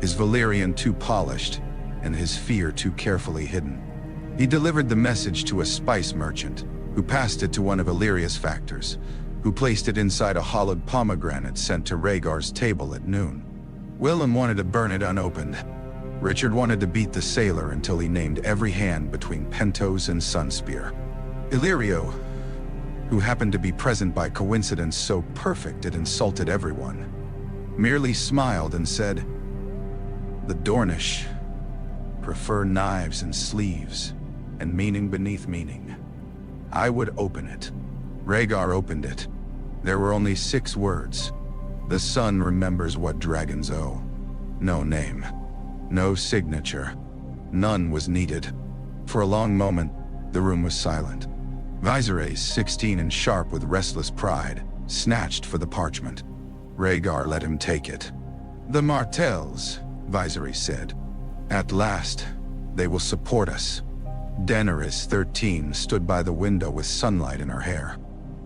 his Valyrian too polished, and his fear too carefully hidden. He delivered the message to a spice merchant, who passed it to one of Illyria's factors, who placed it inside a hollowed pomegranate sent to Rhaegar's table at noon. Willem wanted to burn it unopened. Richard wanted to beat the sailor until he named every hand between Pentos and Sunspear. Illyrio, who happened to be present by coincidence so perfect it insulted everyone, merely smiled and said, "The Dornish prefer knives and sleeves, and meaning beneath meaning. I would open it." Rhaegar opened it. There were only 6 words. The sun remembers what dragons owe. No name. No signature. None was needed. For a long moment, the room was silent. Viserys, 16 and sharp with restless pride, snatched for the parchment. Rhaegar let him take it. "The Martells," Viserys said. "At last, they will support us." Daenerys, 13, stood by the window with sunlight in her hair.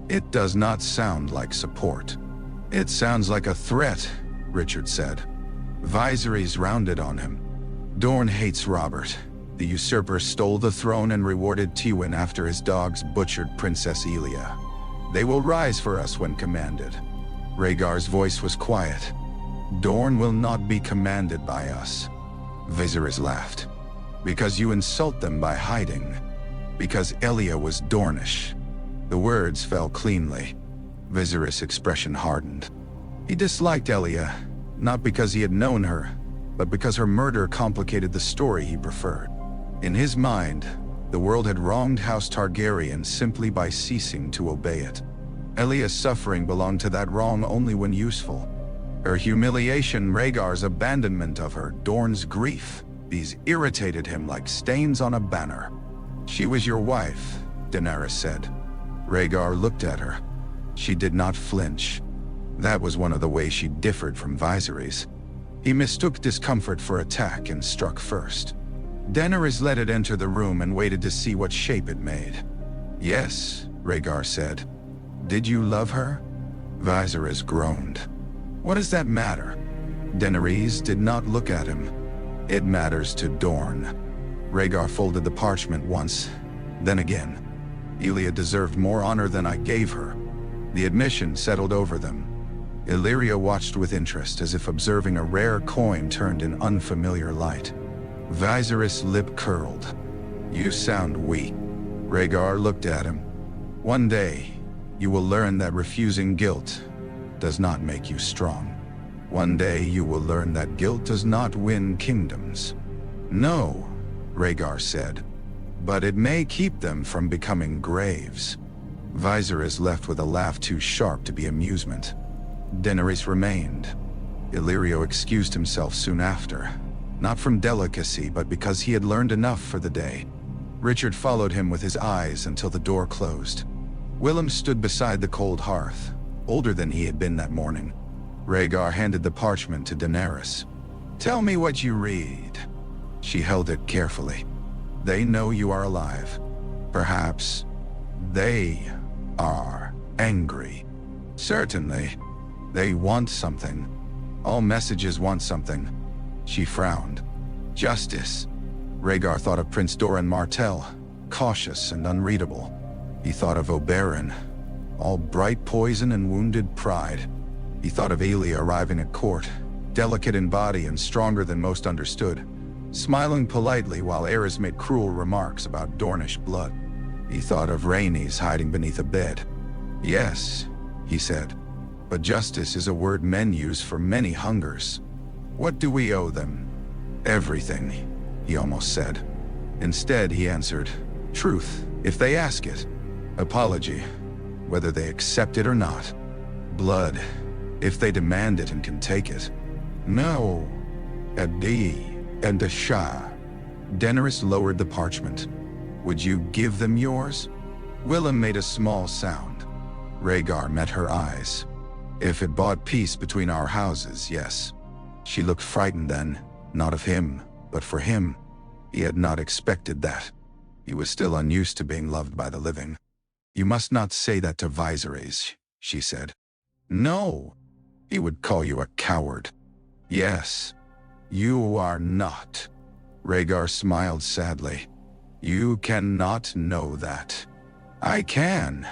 "It does not sound like support. It sounds like a threat," Richard said. Viserys rounded on him. "Dorne hates Robert. The usurper stole the throne and rewarded Tywin after his dogs butchered Princess Elia. They will rise for us when commanded." Rhaegar's voice was quiet. "Dorne will not be commanded by us." Viserys laughed. "Because you insult them by hiding. Because Elia was Dornish." The words fell cleanly. Viserys' expression hardened. He disliked Elia, not because he had known her, but because her murder complicated the story he preferred. In his mind, the world had wronged House Targaryen simply by ceasing to obey it. Elia's suffering belonged to that wrong only when useful. Her humiliation, Rhaegar's abandonment of her, Dorne's grief, these irritated him like stains on a banner. "She was your wife," Daenerys said. Rhaegar looked at her. She did not flinch. That was one of the ways she differed from Viserys. He mistook discomfort for attack and struck first. Daenerys let it enter the room and waited to see what shape it made. "Yes," Rhaegar said. "Did you love her?" Viserys groaned. "What does that matter?" Daenerys did not look at him. "It matters to Dorne." Rhaegar folded the parchment once, then again. "Elia deserved more honor than I gave her." The admission settled over them. Illyrio watched with interest, as if observing a rare coin turned in unfamiliar light. Viserys' lip curled. "You sound weak." Rhaegar looked at him. "One day, you will learn that refusing guilt does not make you strong. One day you will learn that guilt does not win kingdoms." "No," Rhaegar said, "but it may keep them from becoming graves." Viserys left with a laugh too sharp to be amusement. Daenerys remained. Illyrio excused himself soon after, not from delicacy but because he had learned enough for the day. Richard followed him with his eyes until the door closed. Willem stood beside the cold hearth, older than he had been that morning. Rhaegar handed the parchment to Daenerys. "Tell me what you read." She held it carefully. "They know you are alive. Perhaps they are angry. Certainly, they want something. All messages want something." She frowned. "Justice." Rhaegar thought of Prince Doran Martell, cautious and unreadable. He thought of Oberyn, all bright poison and wounded pride. He thought of Elia arriving at court, delicate in body and stronger than most understood, smiling politely while Aerys made cruel remarks about Dornish blood. He thought of Rhaenys hiding beneath a bed. "Yes," he said, "but justice is a word men use for many hungers. What do we owe them?" "Everything," he almost said. Instead, he answered, "Truth, if they ask it. Apology, whether they accept it or not. Blood, if they demand it and can take it. No, Adi and Asha." Daenerys lowered the parchment. "Would you give them yours?" Willem made a small sound. Rhaegar met her eyes. If it bought peace between our houses, yes. She looked frightened then, not of him, but for him. He had not expected that. He was still unused to being loved by the living. You must not say that to Viserys, she said. No, he would call you a coward. Yes, you are not. Rhaegar smiled sadly. You cannot know that. I can,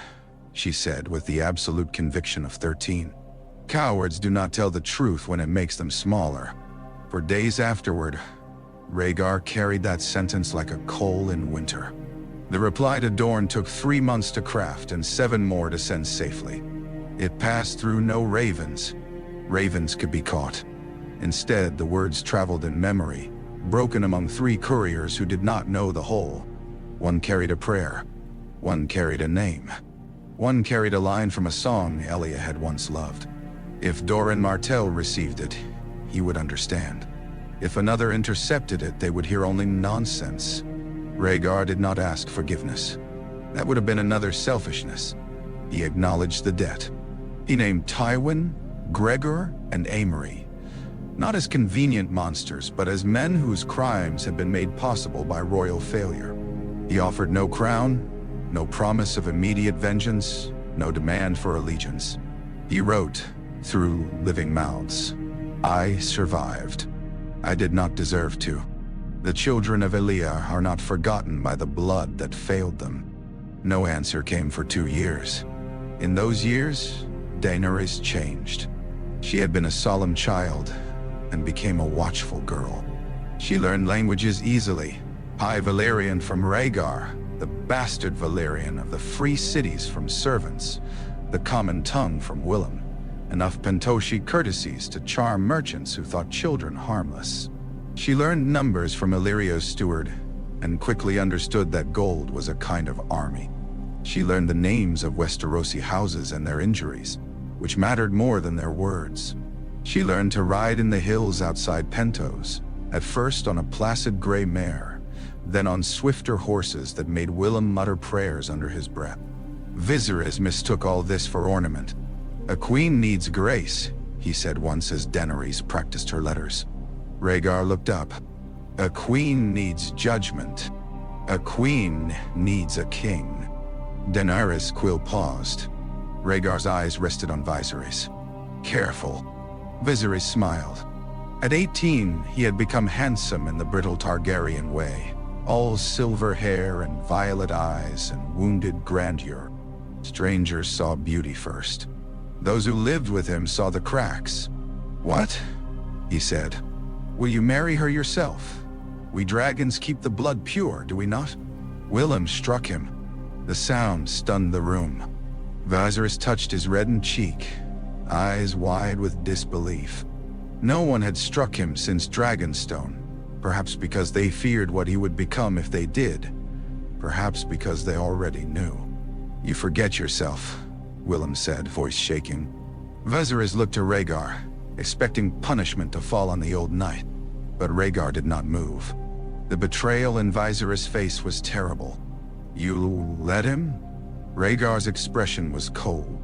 she said with the absolute conviction of 13. Cowards do not tell the truth when it makes them smaller. For days afterward, Rhaegar carried that sentence like a coal in winter. The reply to Dorne took 3 months to craft and 7 more to send safely. It passed through no ravens. Ravens could be caught. Instead, the words traveled in memory, broken among 3 couriers who did not know the whole. One carried a prayer. One carried a name. One carried a line from a song Elia had once loved. If Doran Martell received it, he would understand. If another intercepted it, they would hear only nonsense. Rhaegar did not ask forgiveness. That would have been another selfishness. He acknowledged the debt. He named Tywin, Gregor, and Amory, not as convenient monsters, but as men whose crimes had been made possible by royal failure. He offered no crown, no promise of immediate vengeance, no demand for allegiance. He wrote, through living mouths, I survived. I did not deserve to. The children of Elia are not forgotten by the blood that failed them. No answer came for 2 years. In those years, Daenerys changed. She had been a solemn child and became a watchful girl. She learned languages easily. High Valyrian from Rhaegar, the bastard Valyrian of the free cities from servants, the common tongue from Willem, enough Pentoshi courtesies to charm merchants who thought children harmless. She learned numbers from Illyrio's steward and quickly understood that gold was a kind of army. She learned the names of Westerosi houses and their injuries, which mattered more than their words. She learned to ride in the hills outside Pentos, at first on a placid gray mare, then on swifter horses that made Willem mutter prayers under his breath. Viserys mistook all this for ornament. A queen needs grace, he said once as Daenerys practiced her letters. Rhaegar looked up. A queen needs judgment. A queen needs a king. Daenerys Quill paused. Rhaegar's eyes rested on Viserys. Careful. Viserys smiled. At 18, he had become handsome in the brittle Targaryen way, all silver hair and violet eyes and wounded grandeur. Strangers saw beauty first. Those who lived with him saw the cracks. What? He said. Will you marry her yourself? We dragons keep the blood pure, do we not? Willem struck him. The sound stunned the room. Viserys touched his reddened cheek, eyes wide with disbelief. No one had struck him since Dragonstone, perhaps because they feared what he would become if they did, perhaps because they already knew. You forget yourself, Willem said, voice shaking. Viserys looked to Rhaegar, expecting punishment to fall on the old knight, but Rhaegar did not move. The betrayal in Viserys' face was terrible. You let him? Rhaegar's expression was cold.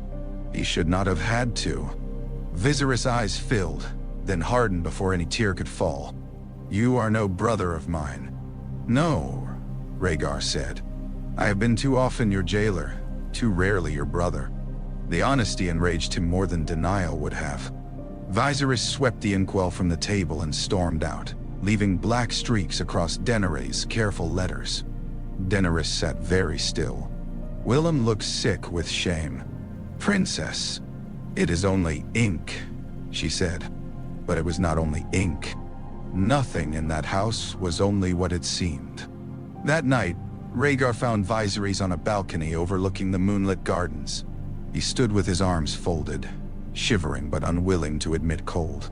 He should not have had to. Viserys' eyes filled, then hardened before any tear could fall. You are no brother of mine. No, Rhaegar said. I have been too often your jailer, too rarely your brother. The honesty enraged him more than denial would have. Viserys swept the inkwell from the table and stormed out, leaving black streaks across Daenerys' careful letters. Daenerys sat very still. Willem looked sick with shame. Princess, it is only ink, she said. But it was not only ink. Nothing in that house was only what it seemed. That night, Rhaegar found Viserys on a balcony overlooking the moonlit gardens. He stood with his arms folded, shivering but unwilling to admit cold.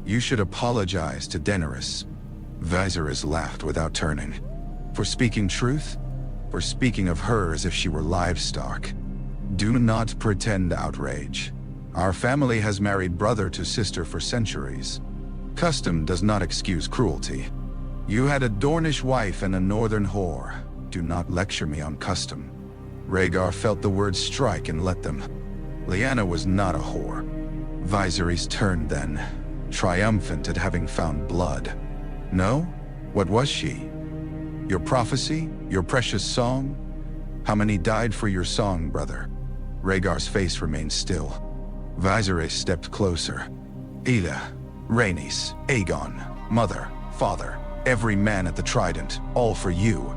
You should apologize to Daenerys. Viserys laughed without turning. For speaking truth? For speaking of her as if she were livestock. Do not pretend outrage. Our family has married brother to sister for centuries. Custom does not excuse cruelty. You had a Dornish wife and a northern whore. Do not lecture me on custom. Rhaegar felt the words strike and let them. Lyanna was not a whore. Viserys turned then, triumphant at having found blood. No? What was she? Your prophecy? Your precious song? How many died for your song, brother? Rhaegar's face remained still. Viserys stepped closer. Eda, Rhaenys, Aegon, mother, father, every man at the Trident, all for you.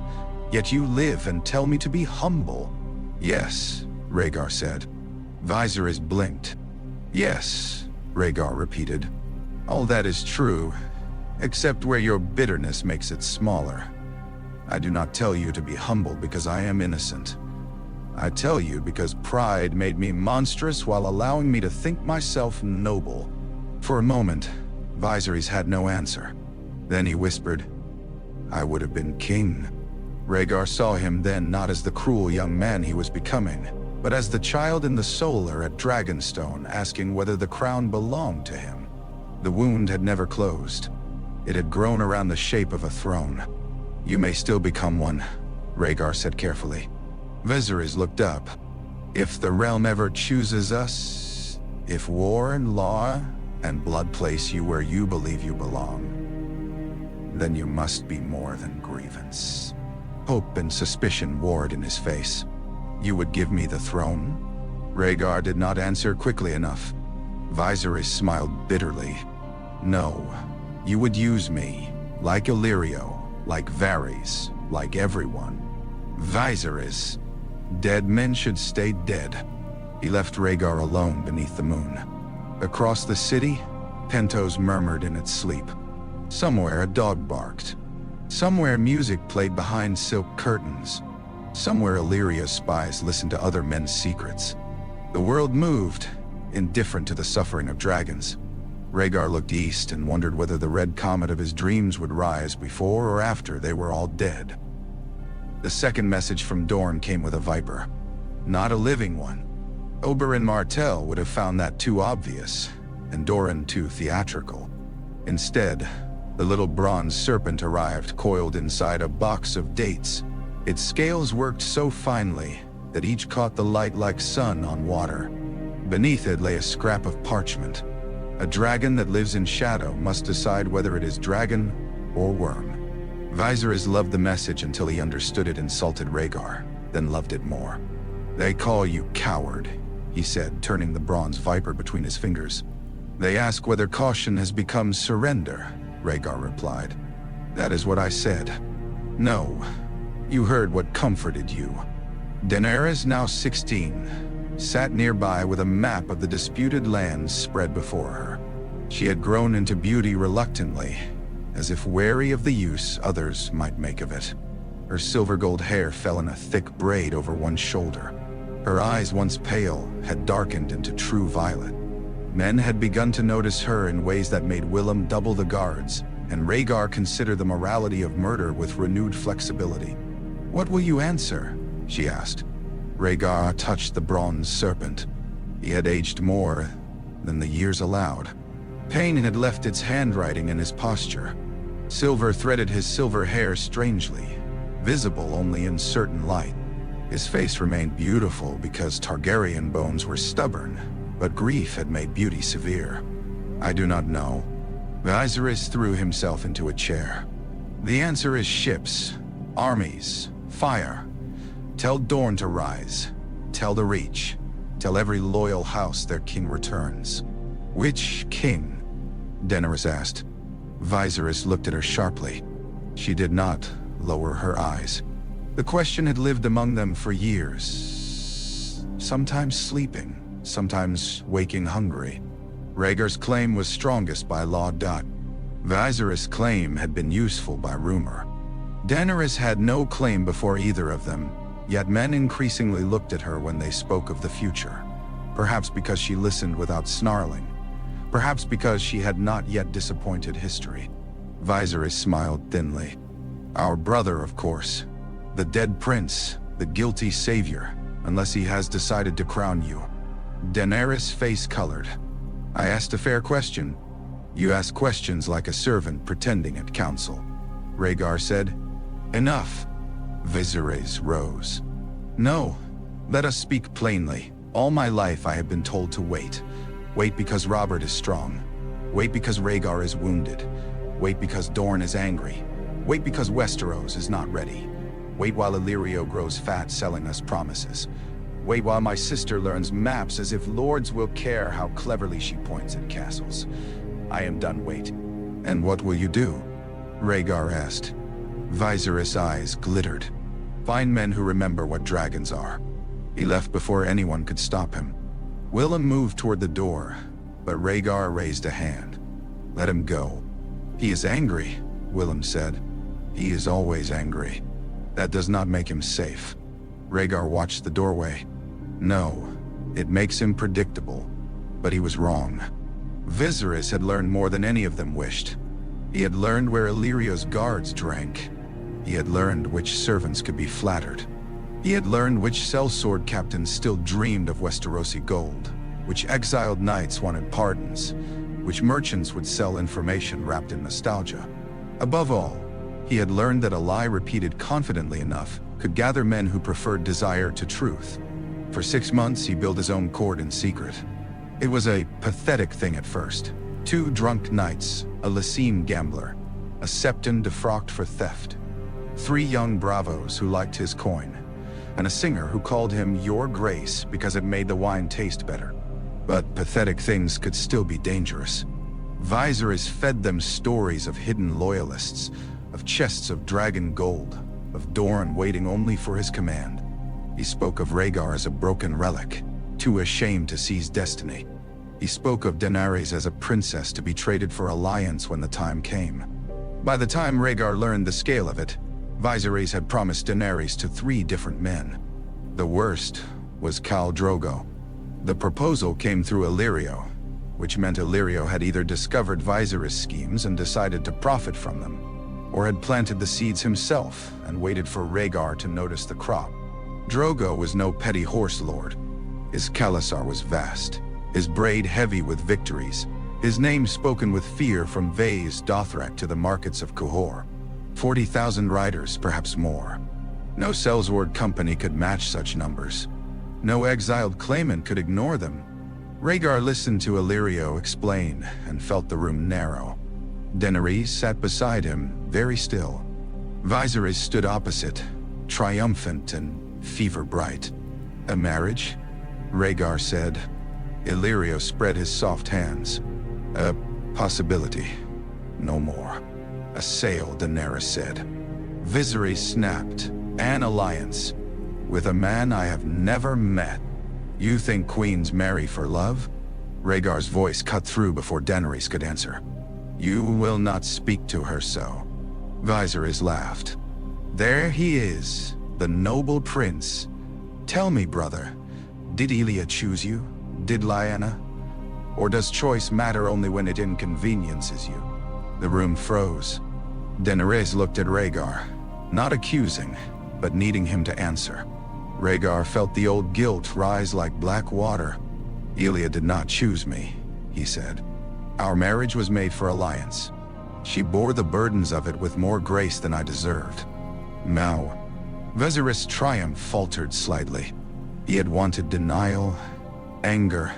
Yet you live and tell me to be humble. Yes, Rhaegar said. Viserys blinked. Yes, Rhaegar repeated. All that is true, except where your bitterness makes it smaller. I do not tell you to be humble because I am innocent. I tell you because pride made me monstrous while allowing me to think myself noble. For a moment, Viserys had no answer. Then he whispered, I would have been king. Rhaegar saw him then not as the cruel young man he was becoming, but as the child in the solar at Dragonstone asking whether the crown belonged to him. The wound had never closed. It had grown around the shape of a throne. You may still become one, Rhaegar said carefully. Viserys looked up. If the realm ever chooses us, if war and law and blood place you where you believe you belong, then you must be more than grievance. Hope and suspicion warred in his face. You would give me the throne? Rhaegar did not answer quickly enough. Viserys smiled bitterly. No, you would use me, like Illyrio, like Varys, like everyone. Viserys. Dead men should stay dead. He left Rhaegar alone beneath the moon. Across the city, Pentos murmured in its sleep. Somewhere a dog barked. Somewhere music played behind silk curtains. Somewhere Illyrio's spies listened to other men's secrets. The world moved, indifferent to the suffering of dragons. Rhaegar looked east and wondered whether the red comet of his dreams would rise before or after they were all dead. The second message from Dorne came with a viper. Not a living one. Oberyn Martell would have found that too obvious, and Doran too theatrical. Instead, the little bronze serpent arrived coiled inside a box of dates. Its scales worked so finely that each caught the light like sun on water. Beneath it lay a scrap of parchment. A dragon that lives in shadow must decide whether it is dragon or worm. Viserys loved the message until he understood it insulted Rhaegar, then loved it more. They call you coward, he said, turning the bronze viper between his fingers. They ask whether caution has become surrender, Rhaegar replied. That is what I said. No, you heard what comforted you. Daenerys, now 16, sat nearby with a map of the disputed lands spread before her. She had grown into beauty reluctantly, as if wary of the use others might make of it. Her silver-gold hair fell in a thick braid over one shoulder. Her eyes, once pale, had darkened into true violet. Men had begun to notice her in ways that made Willem double the guards, and Rhaegar consider the morality of murder with renewed flexibility. What will you answer? She asked. Rhaegar touched the bronze serpent. He had aged more than the years allowed. Pain had left its handwriting in his posture. Silver threaded his silver hair strangely, visible only in certain light. His face remained beautiful because Targaryen bones were stubborn, but grief had made beauty severe. I do not know. Viserys threw himself into a chair. The answer is ships, armies, fire. Tell Dorne to rise. Tell the Reach. Tell every loyal house their king returns. Which king? Daenerys asked. Viserys looked at her sharply. She did not lower her eyes. The question had lived among them for years, sometimes sleeping, sometimes waking hungry. Rhaegar's claim was strongest by law. Viserys' claim had been useful by rumor. Daenerys had no claim before either of them, yet men increasingly looked at her when they spoke of the future. Perhaps because she listened without snarling. Perhaps because she had not yet disappointed history. Viserys smiled thinly. Our brother, of course. The dead prince, the guilty savior, unless he has decided to crown you. Daenerys' face colored. I asked a fair question. You ask questions like a servant pretending at council. Rhaegar said. Enough. Viserys rose. No, Let us speak plainly. All my life I have been told to wait. Wait because Robert is strong. Wait because Rhaegar is wounded. Wait because Dorne is angry. Wait because Westeros is not ready. Wait while Illyrio grows fat selling us promises. Wait while my sister learns maps as if lords will care how cleverly she points at castles. I am done waiting. And what will you do? Rhaegar asked. Viserys' eyes glittered. Find men who remember what dragons are. He left before anyone could stop him. Willem moved toward the door, but Rhaegar raised a hand. Let him go. He is angry, Willem said. He is always angry. That does not make him safe. Rhaegar watched the doorway. No, it makes him predictable. But he was wrong. Viserys had learned more than any of them wished. He had learned where Illyrio's guards drank. He had learned which servants could be flattered. He had learned which sellsword captains still dreamed of Westerosi gold, which exiled knights wanted pardons, which merchants would sell information wrapped in nostalgia. Above all, he had learned that a lie repeated confidently enough could gather men who preferred desire to truth. For 6 months, he built his own court in secret. It was a pathetic thing at first. 2 drunk knights, a Lycene gambler, a septon defrocked for theft, 3 young bravos who liked his coin, and a singer who called him Your Grace because it made the wine taste better. But pathetic things could still be dangerous. Viserys fed them stories of hidden loyalists, of chests of dragon gold, of Dorne waiting only for his command. He spoke of Rhaegar as a broken relic, too ashamed to seize destiny. He spoke of Daenerys as a princess to be traded for alliance when the time came. By the time Rhaegar learned the scale of it, Viserys had promised Daenerys to 3 different men. The worst was Khal Drogo. The proposal came through Illyrio, which meant Illyrio had either discovered Viserys' schemes and decided to profit from them, or had planted the seeds himself and waited for Rhaegar to notice the crop. Drogo was no petty horse lord. His khalasar was vast, his braid heavy with victories, his name spoken with fear from Vaes Dothrak to the markets of Kuhor. 40,000 riders, perhaps more. No sellsword company could match such numbers. No exiled claimant could ignore them. Rhaegar listened to Illyrio explain and felt the room narrow. Daenerys sat beside him, very still. Viserys stood opposite, triumphant and fever-bright. A marriage? Rhaegar said. Illyrio spread his soft hands. A possibility. No more. A sale, Daenerys said. Viserys snapped. An alliance. With a man I have never met. You think queens marry for love? Rhaegar's voice cut through before Daenerys could answer. You will not speak to her so. Viserys laughed. There he is, the noble prince. Tell me, brother, did Elia choose you? Did Lyanna? Or does choice matter only when it inconveniences you? The room froze. Daenerys looked at Rhaegar, not accusing, but needing him to answer. Rhaegar felt the old guilt rise like black water. Elia did not choose me, he said. Our marriage was made for alliance. She bore the burdens of it with more grace than I deserved. Now, Viserys' triumph faltered slightly. He had wanted denial, anger,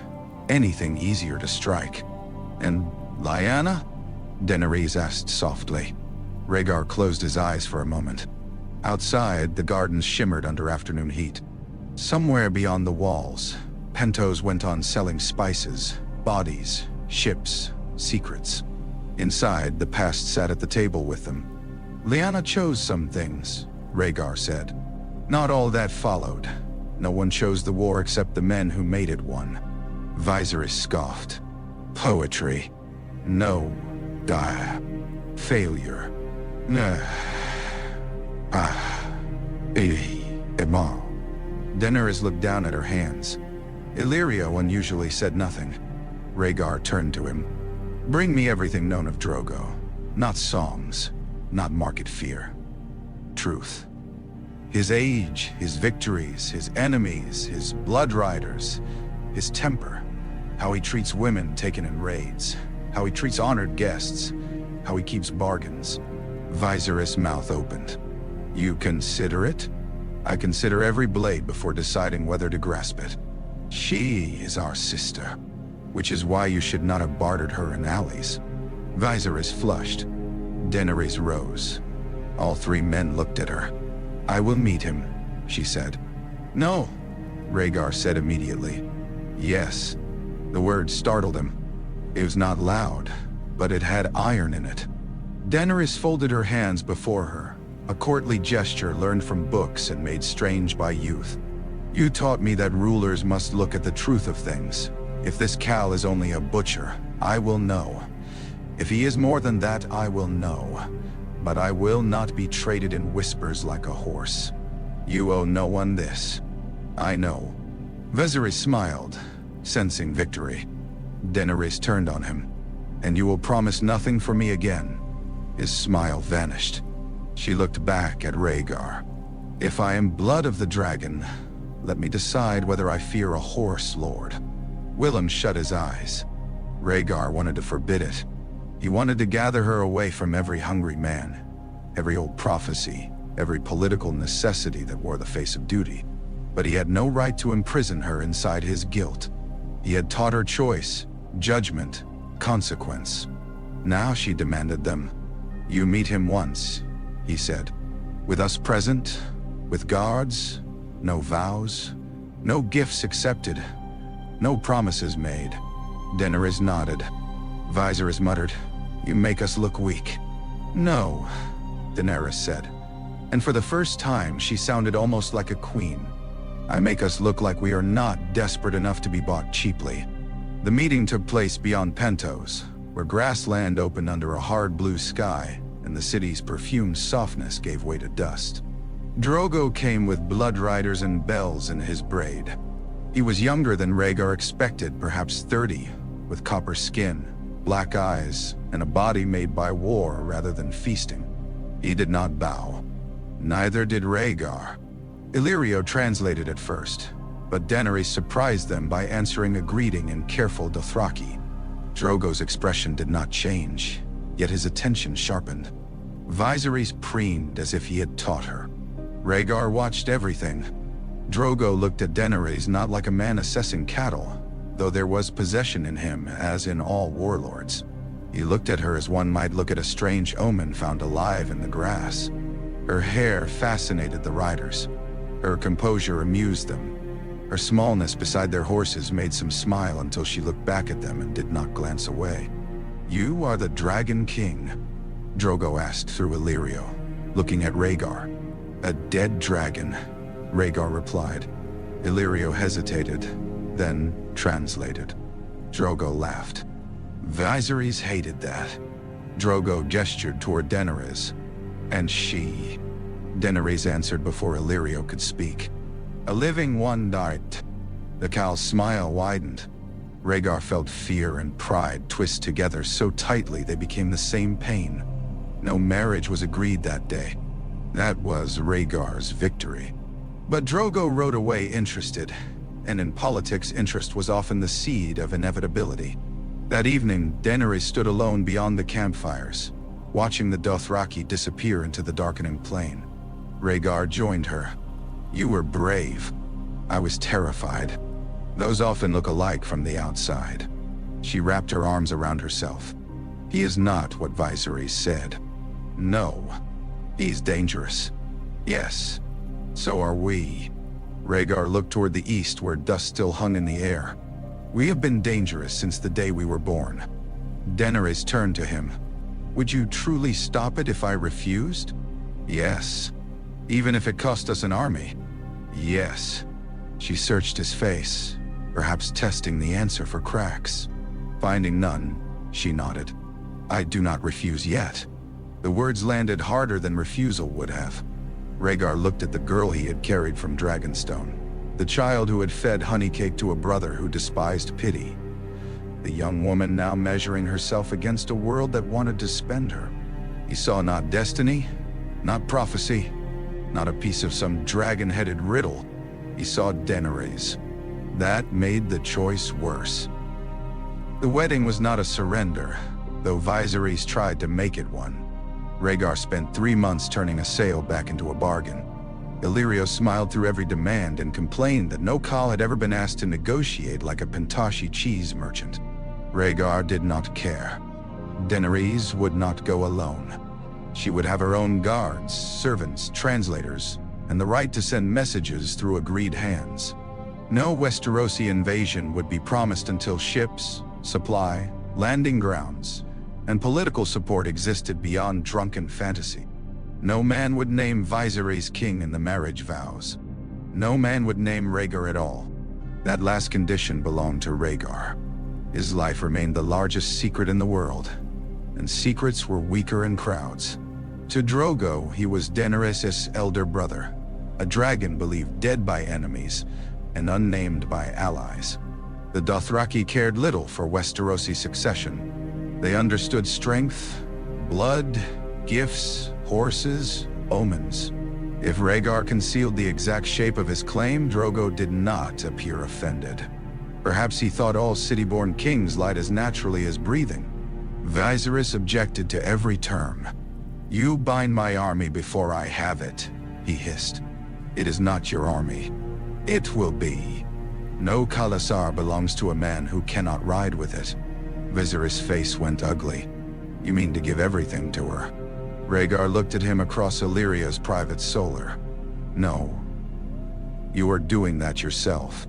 anything easier to strike. And Lyanna? Daenerys asked softly. Rhaegar closed his eyes for a moment. Outside, the gardens shimmered under afternoon heat. Somewhere beyond the walls, Pentos went on selling spices, bodies, ships, secrets. Inside, the past sat at the table with them. Lyanna chose some things, Rhaegar said. Not all that followed. No one chose the war except the men who made it one. Viserys scoffed. Poetry. No. Failure. Daenerys looked down at her hands. Illyrio unusually said nothing. Rhaegar turned to him. Bring me everything known of Drogo. Not songs, not market fear. Truth. His age, his victories, his enemies, his blood riders, his temper. How he treats women taken in raids. How he treats honored guests. How he keeps bargains. Viserys' mouth opened. You consider it? I consider every blade before deciding whether to grasp it. She is our sister, which is why you should not have bartered her in alleys." Viserys flushed. Daenerys rose. All three men looked at her. "I will meet him," she said. "No," Rhaegar said immediately. "Yes." The word startled him. It was not loud, but it had iron in it. Daenerys folded her hands before her, a courtly gesture learned from books and made strange by youth. "You taught me that rulers must look at the truth of things. If this Khal is only a butcher, I will know. If he is more than that, I will know. But I will not be traded in whispers like a horse. You owe no one this. I know." Viserys smiled, sensing victory. Daenerys turned on him. "And you will promise nothing for me again?" His smile vanished. She looked back at Rhaegar. "If I am blood of the dragon, let me decide whether I fear a horse lord." Willem shut his eyes. Rhaegar wanted to forbid it. He wanted to gather her away from every hungry man, every old prophecy, every political necessity that wore the face of duty. But he had no right to imprison her inside his guilt. He had taught her choice, judgment, consequence. Now she demanded them. "You meet him once," he said. "With us present, with guards, no vows, no gifts accepted, no promises made." Daenerys nodded. Viserys muttered, "You make us look weak." "No," Daenerys said. And for the first time, she sounded almost like a queen. "I make us look like we are not desperate enough to be bought cheaply." The meeting took place beyond Pentos, where grassland opened under a hard blue sky, and the city's perfumed softness gave way to dust. Drogo came with blood riders and bells in his braid. He was younger than Rhaegar expected, perhaps 30, with copper skin, black eyes, and a body made by war rather than feasting. He did not bow. Neither did Rhaegar. Illyrio translated at first, but Daenerys surprised them by answering a greeting in careful Dothraki. Drogo's expression did not change, yet his attention sharpened. Viserys preened as if he had taught her. Rhaegar watched everything. Drogo looked at Daenerys not like a man assessing cattle, though there was possession in him, as in all warlords. He looked at her as one might look at a strange omen found alive in the grass. Her hair fascinated the riders. Her composure amused them. Her smallness beside their horses made some smile until she looked back at them and did not glance away. "You are the Dragon King?" Drogo asked through Illyrio, looking at Rhaegar. "A dead dragon," Rhaegar replied. Illyrio hesitated, then translated. Drogo laughed. Viserys hated that. Drogo gestured toward Daenerys. "And she?" Daenerys answered before Illyrio could speak. "A living one died." The Khal's smile widened. Rhaegar felt fear and pride twist together so tightly they became the same pain. No marriage was agreed that day. That was Rhaegar's victory. But Drogo rode away interested, and in politics interest was often the seed of inevitability. That evening, Daenerys stood alone beyond the campfires, watching the Dothraki disappear into the darkening plain. Rhaegar joined her. "You were brave. I was terrified. Those often look alike from the outside." She wrapped her arms around herself. "He is not what Viserys said. No. He's dangerous. Yes. So are we." Rhaegar looked toward the east where dust still hung in the air. "We have been dangerous since the day we were born." Daenerys turned to him. "Would you truly stop it if I refused?" "Yes." "Even if it cost us an army?" "Yes." She searched his face, perhaps testing the answer for cracks. Finding none, she nodded. "I do not refuse yet." The words landed harder than refusal would have. Rhaegar looked at the girl he had carried from Dragonstone, the child who had fed honeycake to a brother who despised pity. The young woman now measuring herself against a world that wanted to spend her. He saw not destiny, not prophecy, not a piece of some dragon-headed riddle. He saw Daenerys. That made the choice worse. The wedding was not a surrender, though Viserys tried to make it one. Rhaegar spent 3 months turning a sale back into a bargain. Illyrio smiled through every demand and complained that no Khal had ever been asked to negotiate like a Pentashi cheese merchant. Rhaegar did not care. Daenerys would not go alone. She would have her own guards, servants, translators, and the right to send messages through agreed hands. No Westerosi invasion would be promised until ships, supply, landing grounds, and political support existed beyond drunken fantasy. No man would name Viserys king in the marriage vows. No man would name Rhaegar at all. That last condition belonged to Rhaegar. His life remained the largest secret in the world, and secrets were weaker in crowds. To Drogo, he was Daenerys' elder brother, a dragon believed dead by enemies and unnamed by allies. The Dothraki cared little for Westerosi succession. They understood strength, blood, gifts, horses, omens. If Rhaegar concealed the exact shape of his claim, Drogo did not appear offended. Perhaps he thought all city-born kings lied as naturally as breathing. Viserys objected to every term. "You bind my army before I have it," he hissed. "It is not your army. It will be. No Khalasar belongs to a man who cannot ride with it." Viserys' face went ugly. "You mean to give everything to her?" Rhaegar looked at him across Illyrio's private solar. "No. You are doing that yourself."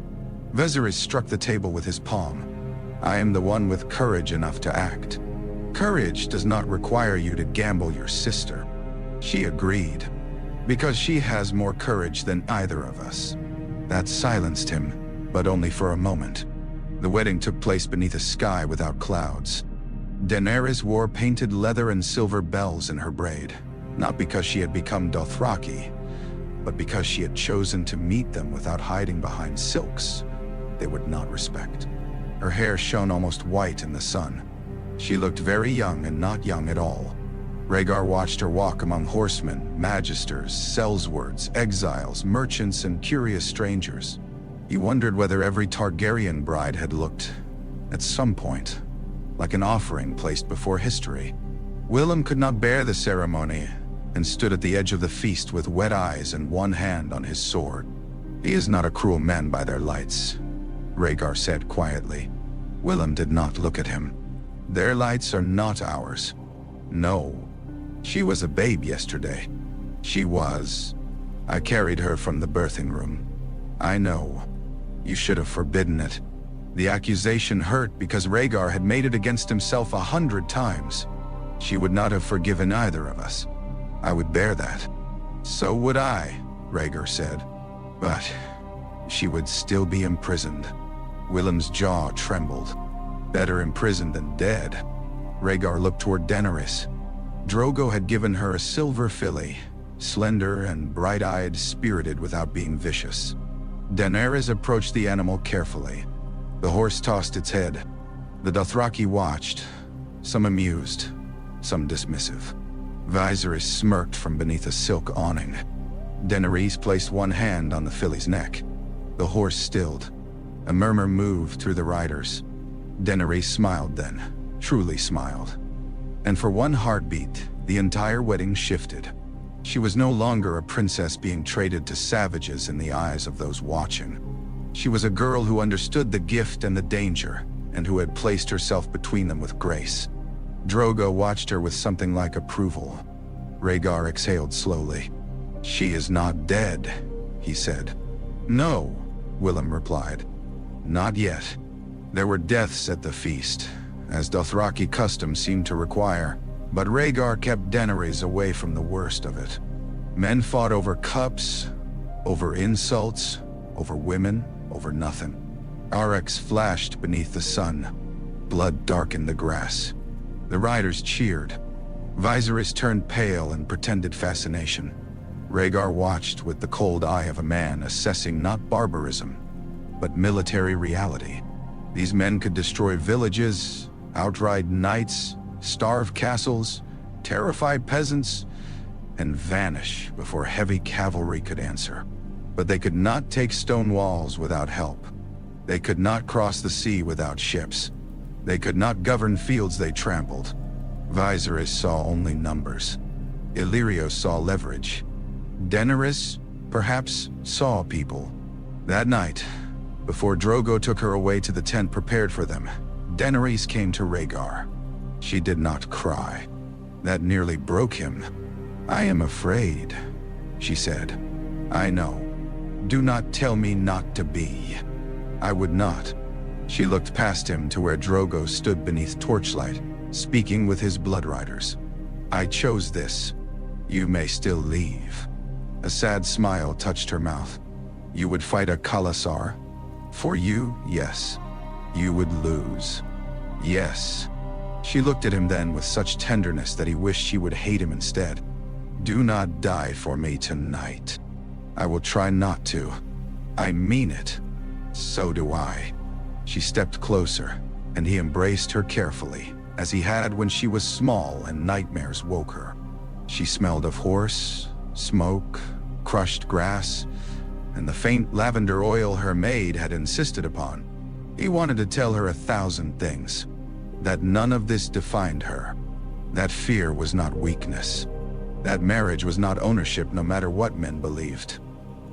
Viserys struck the table with his palm. "I am the one with courage enough to act. Courage does not require you to gamble your sister." She agreed, "because she has more courage than either of us." That silenced him, but only for a moment. The wedding took place beneath a sky without clouds. Daenerys wore painted leather and silver bells in her braid, not because she had become Dothraki, but because she had chosen to meet them without hiding behind silks they would not respect. Her hair shone almost white in the sun. She looked very young and not young at all. Rhaegar watched her walk among horsemen, magisters, sellswords, exiles, merchants, and curious strangers. He wondered whether every Targaryen bride had looked, at some point, like an offering placed before history. Willem could not bear the ceremony and stood at the edge of the feast with wet eyes and one hand on his sword. "He is not a cruel man by their lights," Rhaegar said quietly. Willem did not look at him. "Their lights are not ours." "No. She was a babe yesterday." "She was. I carried her from the birthing room." "I know. You should have forbidden it." The accusation hurt because Rhaegar had made it against himself 100 times. "She would not have forgiven either of us. I would bear that." "So would I," Rhaegar said. "But she would still be imprisoned." Willem's jaw trembled. "Better imprisoned than dead." Rhaegar looked toward Daenerys. Drogo had given her a silver filly, slender and bright-eyed, spirited without being vicious. Daenerys approached the animal carefully. The horse tossed its head. The Dothraki watched, some amused, some dismissive. Viserys smirked from beneath a silk awning. Daenerys placed one hand on the filly's neck. The horse stilled. A murmur moved through the riders. Daenerys smiled then, truly smiled. And for one heartbeat, the entire wedding shifted. She was no longer a princess being traded to savages in the eyes of those watching. She was a girl who understood the gift and the danger, and who had placed herself between them with grace. Drogo watched her with something like approval. Rhaegar exhaled slowly. "She is not dead," he said. "No," Willem replied. "Not yet." There were deaths at the feast, as Dothraki custom seemed to require, but Rhaegar kept Daenerys away from the worst of it. Men fought over cups, over insults, over women, over nothing. Arcs flashed beneath the sun. Blood darkened the grass. The riders cheered. Viserys turned pale and pretended fascination. Rhaegar watched with the cold eye of a man assessing not barbarism, but military reality. These men could destroy villages, outride knights, starve castles, terrify peasants, and vanish before heavy cavalry could answer. But they could not take stone walls without help. They could not cross the sea without ships. They could not govern fields they trampled. Viserys saw only numbers. Illyrio saw leverage. Daenerys, perhaps saw people. That night, before Drogo took her away to the tent prepared for them, Daenerys came to Rhaegar. She did not cry. That nearly broke him. "I am afraid," she said. "I know. Do not tell me not to be." "I would not." She looked past him to where Drogo stood beneath torchlight, speaking with his blood riders. "I chose this. You may still leave." A sad smile touched her mouth. "You would fight a Khalasar? For you, yes. You would lose. Yes." She looked at him then with such tenderness that he wished she would hate him instead. "Do not die for me tonight." "I will try not to. I mean it." "So do I." She stepped closer, and he embraced her carefully, as he had when she was small and nightmares woke her. She smelled of horse, smoke, crushed grass, and the faint lavender oil her maid had insisted upon. He wanted to tell her 1,000 things. That none of this defined her. That fear was not weakness. That marriage was not ownership no matter what men believed.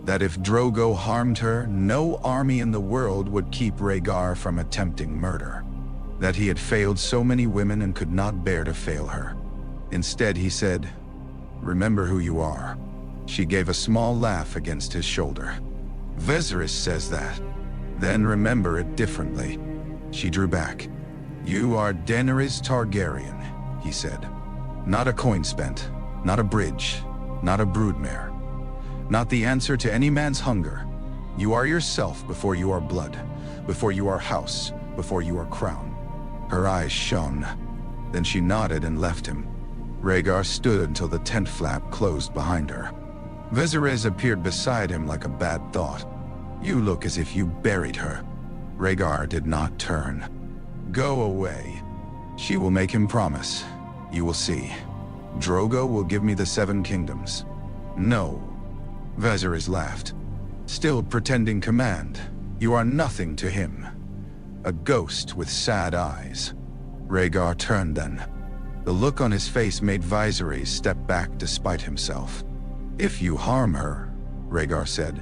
That if Drogo harmed her, no army in the world would keep Rhaegar from attempting murder. That he had failed so many women and could not bear to fail her. Instead, he said, "Remember who you are." She gave a small laugh against his shoulder. "Viserys says that. Then remember it differently." She drew back. "You are Daenerys Targaryen," he said. "Not a coin spent, not a bridge, not a broodmare. Not the answer to any man's hunger. You are yourself before you are blood, before you are house, before you are crown." Her eyes shone. Then she nodded and left him. Rhaegar stood until the tent flap closed behind her. Viserys appeared beside him like a bad thought. "You look as if you buried her." Rhaegar did not turn. "Go away." She will make him promise. "You will see. Drogo will give me the 7 kingdoms." "No." Viserys laughed. "Still pretending command. You are nothing to him. A ghost with sad eyes." Rhaegar turned then. The look on his face made Viserys step back despite himself. "If you harm her," Rhaegar said,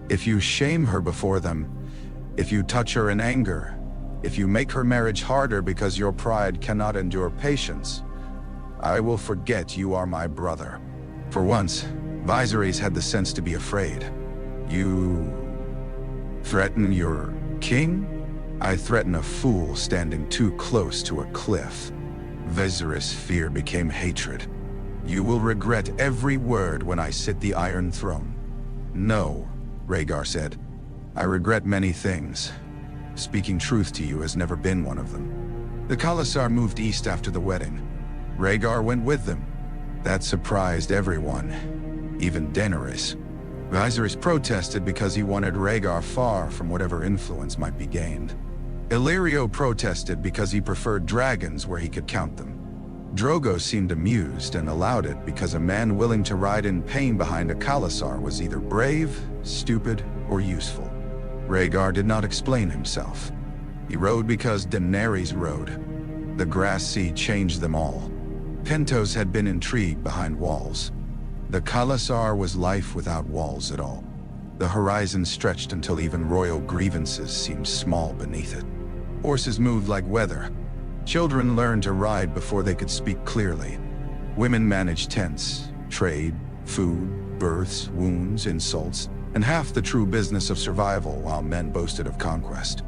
"if you shame her before them, if you touch her in anger, if you make her marriage harder because your pride cannot endure patience, I will forget you are my brother." For once, Viserys had the sense to be afraid. "You threaten your king?" "I threaten a fool standing too close to a cliff." Viserys' fear became hatred. "You will regret every word when I sit the Iron Throne." "No," Rhaegar said. "I regret many things. Speaking truth to you has never been one of them." The Khalasar moved east after the wedding. Rhaegar went with them. That surprised everyone, even Daenerys. Viserys protested because he wanted Rhaegar far from whatever influence might be gained. Illyrio protested because he preferred dragons where he could count them. Drogo seemed amused and allowed it because a man willing to ride in pain behind a Khalasar was either brave, stupid, or useful. Rhaegar did not explain himself. He rode because Daenerys rode. The grass sea changed them all. Pentos had been intrigued behind walls. The Khalasar was life without walls at all. The horizon stretched until even royal grievances seemed small beneath it. Horses moved like weather. Children learned to ride before they could speak clearly. Women managed tents, trade, food, births, wounds, insults, and half the true business of survival while men boasted of conquest.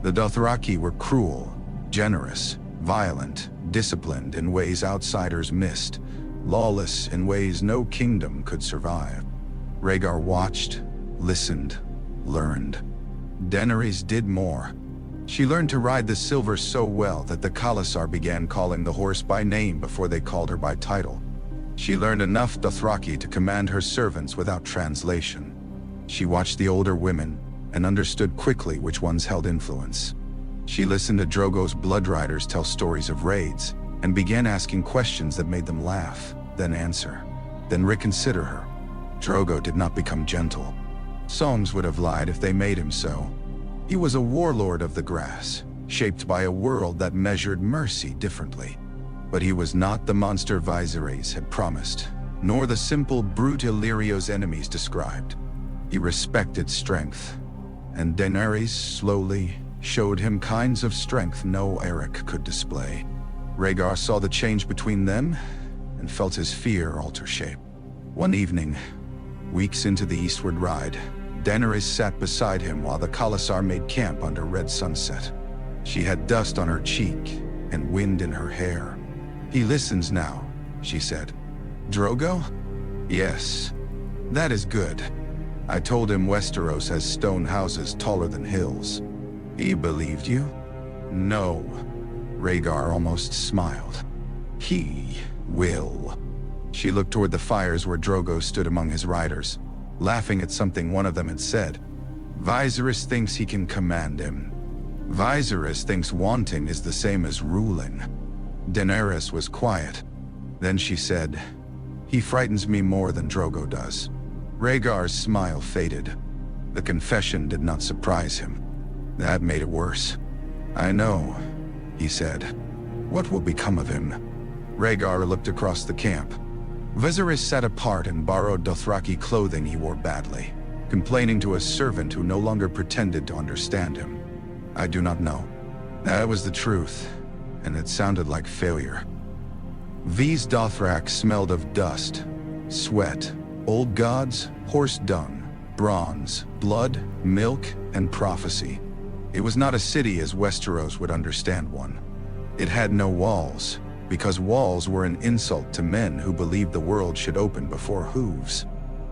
The Dothraki were cruel, generous, violent, disciplined in ways outsiders missed, lawless in ways no kingdom could survive. Rhaegar watched, listened, learned. Daenerys did more. She learned to ride the silver so well that the Khalasar began calling the horse by name before they called her by title. She learned enough Dothraki to command her servants without translation. She watched the older women and understood quickly which ones held influence. She listened to Drogo's blood riders tell stories of raids and began asking questions that made them laugh, then answer, then reconsider her. Drogo did not become gentle. Songs would have lied if they made him so. He was a warlord of the grass, shaped by a world that measured mercy differently. But he was not the monster Viserys had promised. nor the simple brute Illyrio's enemies described. He respected strength, and Daenerys slowly showed him kinds of strength no Eric could display. Rhaegar saw the change between them and felt his fear alter shape. One evening, weeks into the eastward ride, Daenerys sat beside him while the khalasar made camp under red sunset. She had dust on her cheek and wind in her hair. "He listens now," she said. "Drogo?" "Yes. That is good. I told him Westeros has stone houses taller than hills." "He believed you?" "No." Rhaegar almost smiled. "He will." She looked toward the fires where Drogo stood among his riders, laughing at something one of them had said. "Viserys thinks he can command him. Viserys thinks wanting is the same as ruling." Daenerys was quiet. Then she said, "He frightens me more than Drogo does." Rhaegar's smile faded. The confession did not surprise him. That made it worse. "I know," he said. "What will become of him?" Rhaegar looked across the camp. Viserys sat apart and borrowed Dothraki clothing he wore badly, complaining to a servant who no longer pretended to understand him. "I do not know." That was the truth, and it sounded like failure. These Dothraki smelled of dust, sweat, old gods, horse dung, bronze, blood, milk, and prophecy. It was not a city as Westeros would understand one. It had no walls, because walls were an insult to men who believed the world should open before hooves.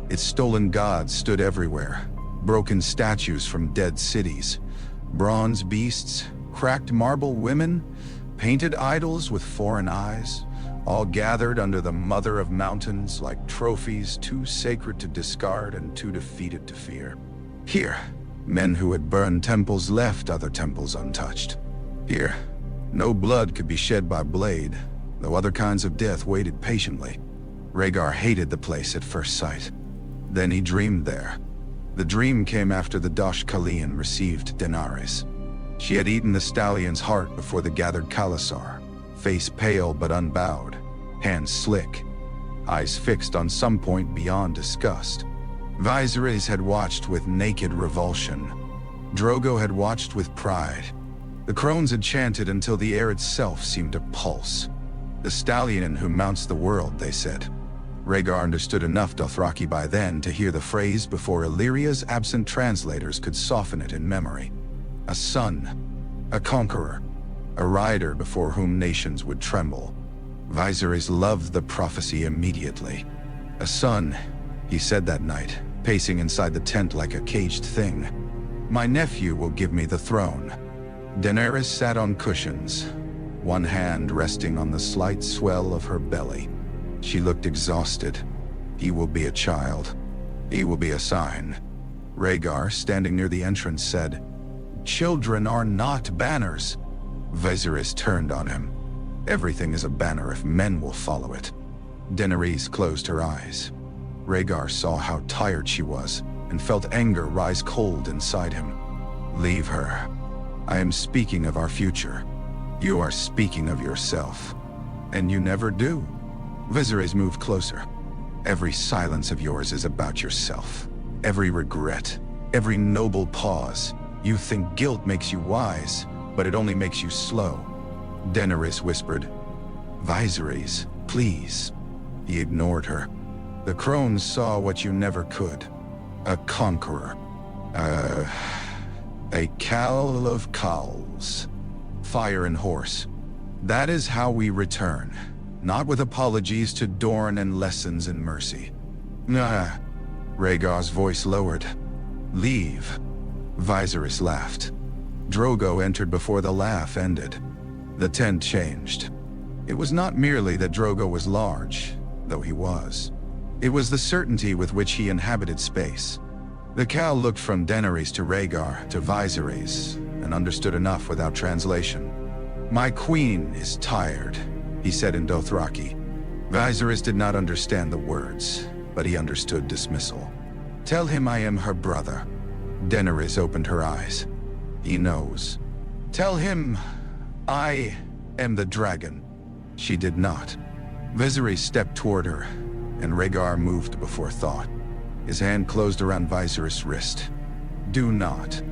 Its stolen gods stood everywhere, broken statues from dead cities, bronze beasts, cracked marble women, painted idols with foreign eyes, all gathered under the mother of mountains like trophies too sacred to discard and too defeated to fear. Here, men who had burned temples left other temples untouched. Here, no blood could be shed by blade, though other kinds of death waited patiently. Rhaegar hated the place at first sight. Then he dreamed there. The dream came after the Dosh-Kalian received Daenerys. She had eaten the stallion's heart before the gathered khalasar, face pale but unbowed, hands slick, eyes fixed on some point beyond disgust. Viserys had watched with naked revulsion. Drogo had watched with pride. The crones had chanted until the air itself seemed to pulse. "The stallion who mounts the world," they said. Rhaegar understood enough Dothraki by then to hear the phrase before Illyria's absent translators could soften it in memory. A son, a conqueror, a rider before whom nations would tremble. Viserys loved the prophecy immediately. "A son," he said that night, pacing inside the tent like a caged thing. "My nephew will give me the throne." Daenerys sat on cushions, one hand resting on the slight swell of her belly. She looked exhausted. "He will be a child. He will be a sign." Rhaegar, standing near the entrance, said, "Children are not banners." Viserys turned on him. "Everything is a banner if men will follow it." Daenerys closed her eyes. Rhaegar saw how tired she was and felt anger rise cold inside him. "Leave her. I am speaking of our future. You are speaking of yourself. And you never do." Viserys moved closer. "Every silence of yours is about yourself. Every regret, every noble pause. You think guilt makes you wise, but it only makes you slow." Daenerys whispered, "Viserys, please." He ignored her. "The crones saw what you never could. A conqueror. A Khal of Khals. Fire and horse. That is how we return. Not with apologies to Dorne and lessons in mercy." "Nah." Rhaegar's voice lowered. "Leave." Viserys laughed. Drogo entered before the laugh ended. The tent changed. It was not merely that Drogo was large, though he was. It was the certainty with which he inhabited space. The Khal looked from Daenerys to Rhaegar to Viserys and understood enough without translation. "My queen is tired," he said in Dothraki. Viserys did not understand the words, but he understood dismissal. "Tell him I am her brother." Daenerys opened her eyes. "He knows." "Tell him I am the dragon." She did not. Viserys stepped toward her, and Rhaegar moved before thought. His hand closed around Viserys' wrist. Do not.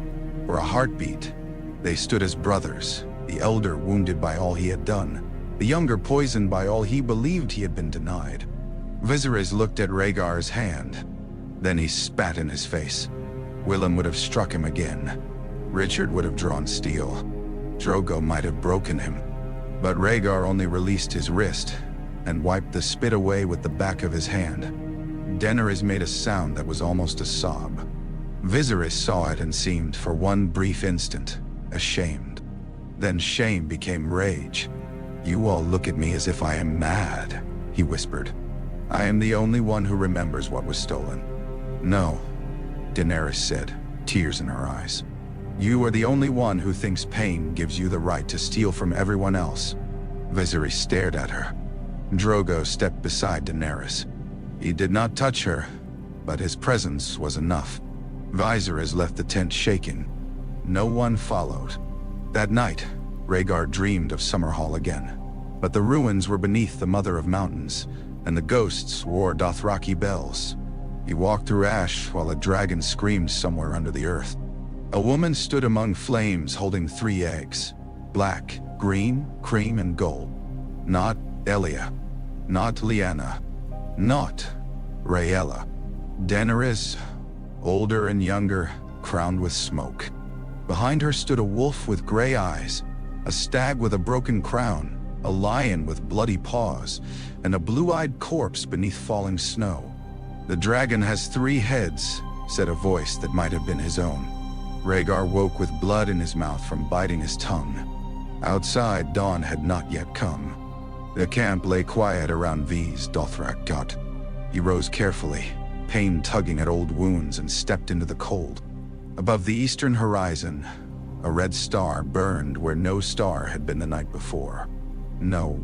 For a heartbeat, they stood as brothers, the elder wounded by all he had done, the younger poisoned by all he believed he had been denied. Viserys looked at Rhaegar's hand. Then he spat in his face. Willem would have struck him again. Richard would have drawn steel. Drogo might have broken him. But Rhaegar only released his wrist and wiped the spit away with the back of his hand. Daenerys made a sound that was almost a sob. Viserys saw it and seemed, for one brief instant, ashamed. Then shame became rage. You all look at me as if I am mad, he whispered. I am the only one who remembers what was stolen. No, Daenerys said, tears in her eyes. You are the only one who thinks pain gives you the right to steal from everyone else. Viserys stared at her. Drogo stepped beside Daenerys. He did not touch her, but his presence was enough. Viserys left the tent shaking. No one followed. That night, Rhaegar dreamed of Summerhall again. But the ruins were beneath the Mother of Mountains, and the ghosts wore Dothraki bells. He walked through ash while a dragon screamed somewhere under the earth. A woman stood among flames holding 3 eggs. Black, green, cream, and gold. Not Elia. Not Lyanna. Not Rhaella. Daenerys, older and younger, crowned with smoke. Behind her stood a wolf with gray eyes, a stag with a broken crown, a lion with bloody paws, and a blue-eyed corpse beneath falling snow. The dragon has 3 heads, said a voice that might have been his own. Rhaegar woke with blood in his mouth from biting his tongue. Outside, dawn had not yet come. The camp lay quiet around V's Dothrak gut. He rose carefully, pain tugging at old wounds, and stepped into the cold. Above the eastern horizon, a red star burned where no star had been the night before. No,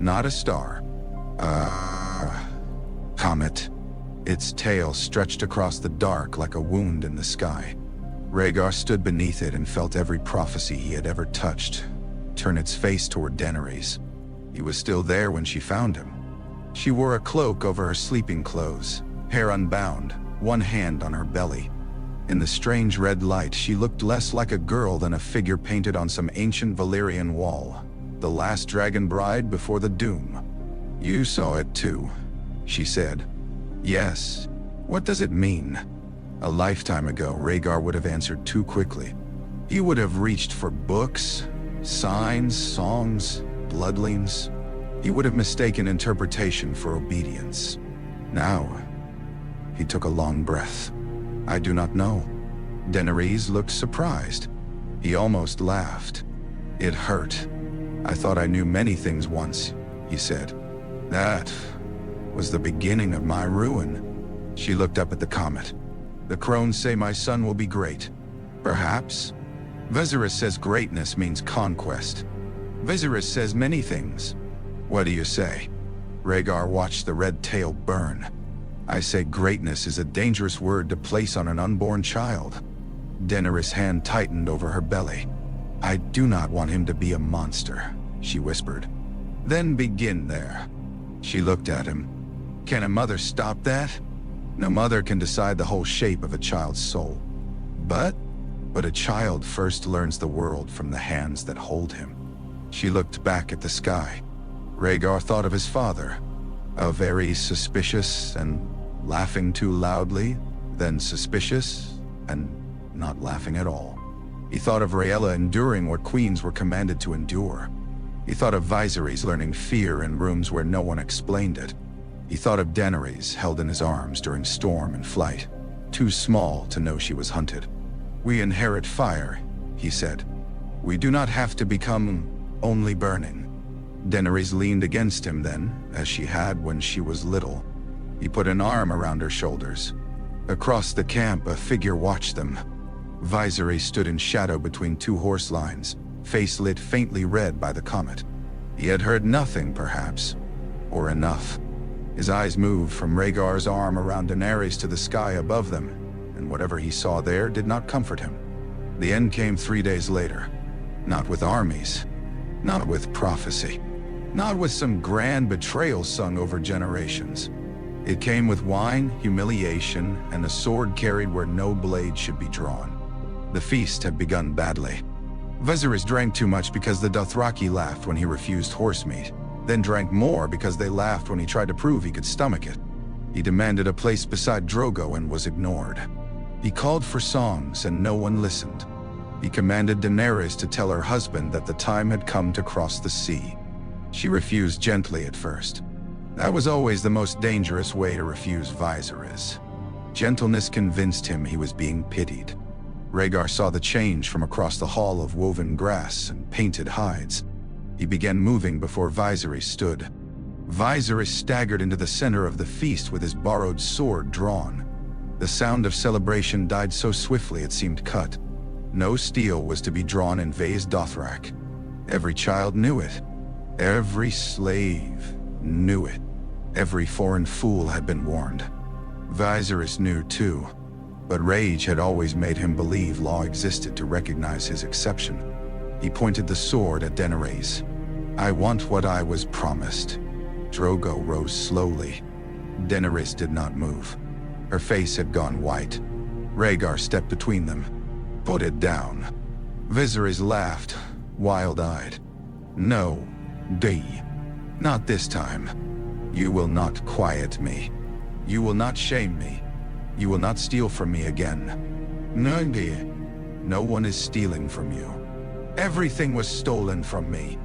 not a star. A comet. Its tail stretched across the dark like a wound in the sky. Rhaegar stood beneath it and felt every prophecy he had ever touched turn its face toward Daenerys. He was still there when she found him. She wore a cloak over her sleeping clothes, hair unbound, one hand on her belly. In the strange red light, she looked less like a girl than a figure painted on some ancient Valyrian wall, the last dragon bride before the doom. You saw it too, she said. Yes. What does it mean? A lifetime ago, Rhaegar would have answered too quickly. He would have reached for books, signs, songs, bloodlines. He would have mistaken interpretation for obedience. Now, he took a long breath. I do not know. Daenerys looked surprised. He almost laughed. It hurt. I thought I knew many things once, he said. That was the beginning of my ruin. She looked up at the comet. The crones say my son will be great. Perhaps. Viserys says greatness means conquest. Viserys says many things. What do you say? Rhaegar watched the red tail burn. I say greatness is a dangerous word to place on an unborn child. Daenerys' hand tightened over her belly. I do not want him to be a monster, she whispered. Then begin there. She looked at him. Can a mother stop that? No mother can decide the whole shape of a child's soul. But a child first learns the world from the hands that hold him. She looked back at the sky. Rhaegar thought of his father, a very suspicious and laughing too loudly, then suspicious and not laughing at all. He thought of Rhaella enduring what queens were commanded to endure. He thought of Viserys learning fear in rooms where no one explained it. He thought of Daenerys held in his arms during storm and flight, too small to know she was hunted. We inherit fire, he said. We do not have to become only burning. Daenerys leaned against him then, as she had when she was little. He put an arm around her shoulders. Across the camp, a figure watched them. Viserys stood in shadow between 2 horse lines, face lit faintly red by the comet. He had heard nothing, perhaps, or enough. His eyes moved from Rhaegar's arm around Daenerys to the sky above them, and whatever he saw there did not comfort him. The end came 3 days later. Not with armies, not with prophecy, not with some grand betrayal sung over generations. It came with wine, humiliation, and a sword carried where no blade should be drawn. The feast had begun badly. Viserys drank too much because the Dothraki laughed when he refused horse meat, then drank more because they laughed when he tried to prove he could stomach it. He demanded a place beside Drogo and was ignored. He called for songs and no one listened. He commanded Daenerys to tell her husband that the time had come to cross the sea. She refused gently at first. That was always the most dangerous way to refuse Viserys. Gentleness convinced him he was being pitied. Rhaegar saw the change from across the hall of woven grass and painted hides. He began moving before Viserys stood. Viserys staggered into the center of the feast with his borrowed sword drawn. The sound of celebration died so swiftly it seemed cut. No steel was to be drawn in Vaes Dothrak. Every child knew it. Every slave knew it. Every foreign fool had been warned. Viserys knew too, but rage had always made him believe law existed to recognize his exception. He pointed the sword at Daenerys. "I want what I was promised." Drogo rose slowly. Daenerys did not move. Her face had gone white. Rhaegar stepped between them. "Put it down." Viserys laughed, wild-eyed. "No, Dee. Not this time. You will not quiet me. You will not shame me. You will not steal from me again. No, Dee. No one is stealing from you. Everything was stolen from me."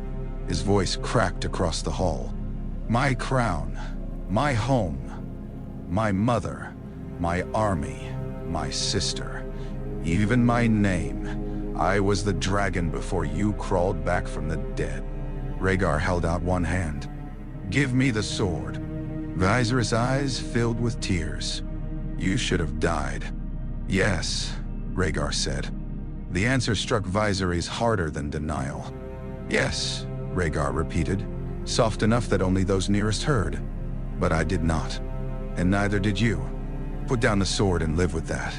His voice cracked across the hall. "My crown, my home, my mother, my army, my sister, even my name. I was the dragon before you crawled back from the dead." Rhaegar held out one hand. "Give me the sword." Viserys' eyes filled with tears. "You should have died." "Yes," Rhaegar said. The answer struck Viserys harder than denial. "Yes," Rhaegar repeated, soft enough that only those nearest heard. "But I did not. And neither did you. Put down the sword and live with that."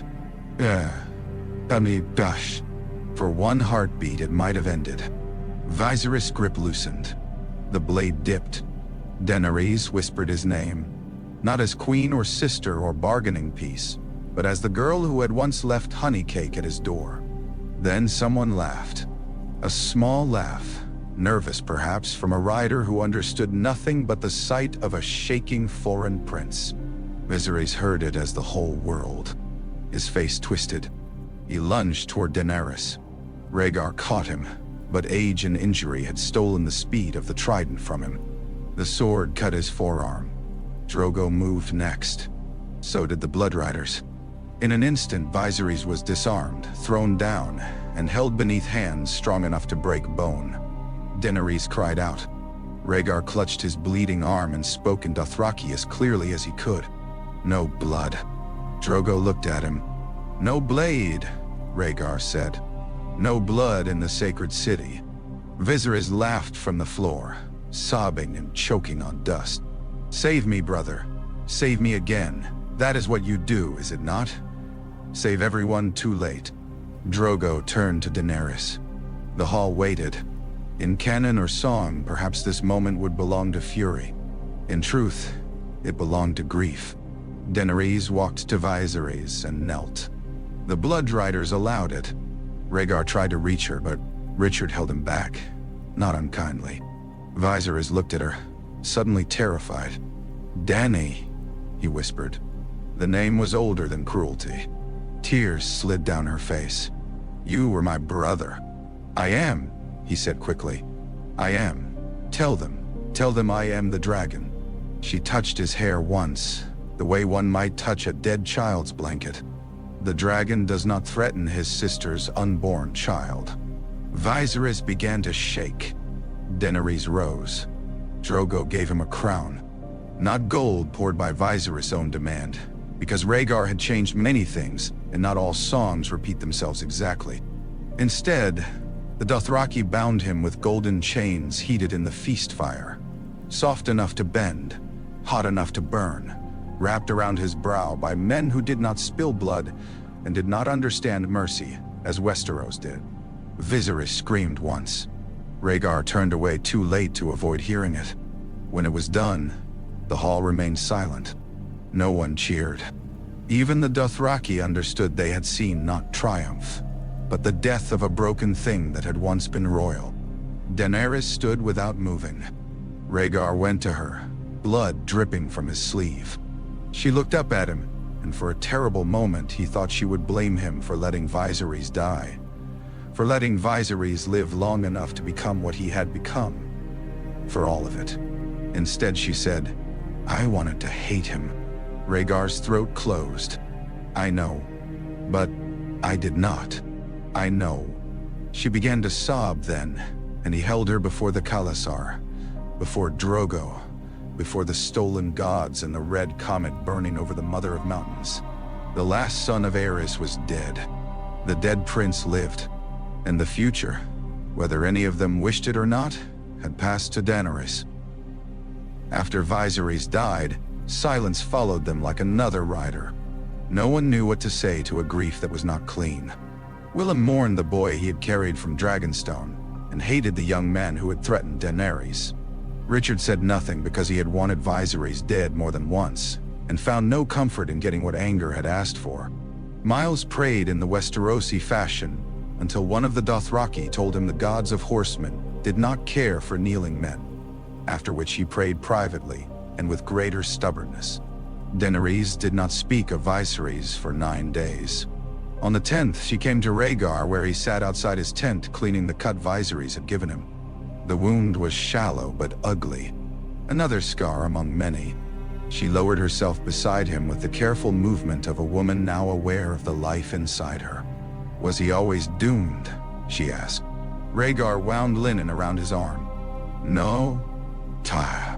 Gosh. For one heartbeat it might have ended. Viserys' grip loosened. The blade dipped. Daenerys whispered his name, not as queen or sister or bargaining piece, but as the girl who had once left honey cake at his door. Then someone laughed. A small laugh, nervous perhaps, from a rider who understood nothing but the sight of a shaking foreign prince. Viserys heard it as the whole world. His face twisted. He lunged toward Daenerys. Rhaegar caught him, but age and injury had stolen the speed of the trident from him. The sword cut his forearm. Drogo moved next. So did the Blood Riders. In an instant, Viserys was disarmed, thrown down, and held beneath hands strong enough to break bone. Daenerys cried out. Rhaegar clutched his bleeding arm and spoke in Dothraki as clearly as he could. "No blood." Drogo looked at him. "No blade," Rhaegar said. "No blood in the sacred city." Viserys laughed from the floor, sobbing and choking on dust. "Save me, brother. Save me again. That is what you do, is it not? Save everyone too late." Drogo turned to Daenerys. The hall waited. In canon or song, perhaps this moment would belong to fury. In truth, it belonged to grief. Daenerys walked to Viserys and knelt. The Blood Riders allowed it. Rhaegar tried to reach her, but Richard held him back, not unkindly. Viserys looked at her, suddenly terrified. "Dany," he whispered. The name was older than cruelty. Tears slid down her face. "You were my brother." "I am," he said quickly. "I am. Tell them I am the dragon." She touched his hair once, the way one might touch a dead child's blanket. "The dragon does not threaten his sister's unborn child." Viserys began to shake. Daenerys rose. Drogo gave him a crown. Not gold poured by Viserys' own demand, because Rhaegar had changed many things, and not all songs repeat themselves exactly. Instead, the Dothraki bound him with golden chains heated in the feast fire, soft enough to bend, hot enough to burn, wrapped around his brow by men who did not spill blood and did not understand mercy, as Westeros did. Viserys screamed once. Rhaegar turned away too late to avoid hearing it. When it was done, the hall remained silent. No one cheered. Even the Dothraki understood they had seen not triumph, but the death of a broken thing that had once been royal. Daenerys stood without moving. Rhaegar went to her, blood dripping from his sleeve. She looked up at him, and for a terrible moment he thought she would blame him for letting Viserys die, for letting Viserys live long enough to become what he had become. For all of it. Instead she said, "I wanted to hate him." Rhaegar's throat closed. "I know. But I did not. I know." She began to sob then, and he held her before the Khalasar, before Drogo, before the stolen gods and the red comet burning over the Mother of Mountains. The last son of Aerys was dead. The dead prince lived. And the future, whether any of them wished it or not, had passed to Daenerys. After Viserys died, silence followed them like another rider. No one knew what to say to a grief that was not clean. Willem mourned the boy he had carried from Dragonstone, and hated the young man who had threatened Daenerys. Richard said nothing because he had wanted Viserys dead more than once, and found no comfort in getting what anger had asked for. Miles prayed in the Westerosi fashion, until one of the Dothraki told him the gods of horsemen did not care for kneeling men, after which he prayed privately and with greater stubbornness. Daenerys did not speak of Viserys for 9 days. On the 10th, she came to Rhaegar, where he sat outside his tent cleaning the cut Viserys had given him. The wound was shallow but ugly, another scar among many. She lowered herself beside him with the careful movement of a woman now aware of the life inside her. "Was he always doomed?" she asked. Rhaegar wound linen around his arm. "No, Tyr.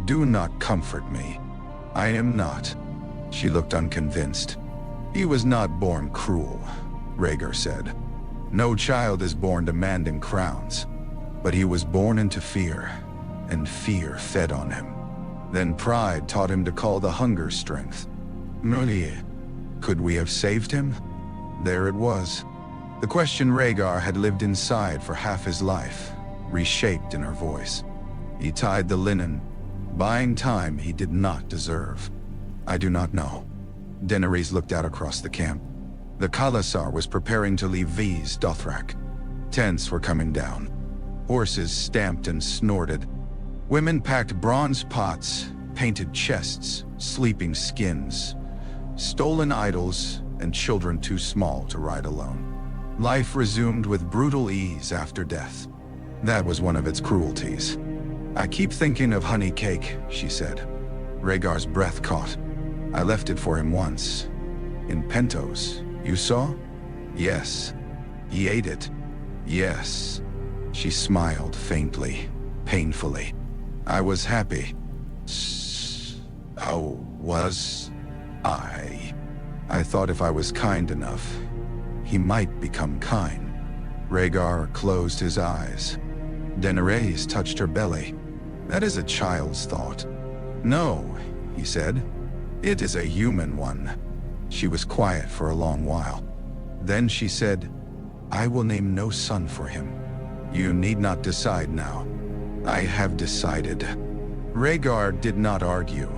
Do not comfort me. I am not." She looked unconvinced. "He was not born cruel," Rhaegar said. "No child is born demanding crowns. But he was born into fear, and fear fed on him. Then pride taught him to call the hunger strength. Mulie, could we have saved him?" There it was. The question Rhaegar had lived inside for half his life, reshaped in her voice. He tied the linen, buying time he did not deserve. "I do not know." Daenerys looked out across the camp. The Khalasar was preparing to leave V's Dothrak. Tents were coming down. Horses stamped and snorted. Women packed bronze pots, painted chests, sleeping skins, stolen idols, and children too small to ride alone. Life resumed with brutal ease after death. That was one of its cruelties. "I keep thinking of honey cake," she said. Rhaegar's breath caught. "I left it for him once. In Pentos, you saw?" "Yes." "He ate it?" "Yes." She smiled faintly, painfully. "I was happy." "Oh, was I? I thought if I was kind enough, he might become kind." Rhaegar closed his eyes. Daenerys touched her belly. "That is a child's thought." "No," he said. "It is a human one." She was quiet for a long while. Then she said, "I will name no son for him. You need not decide now. I have decided." Rhaegar did not argue.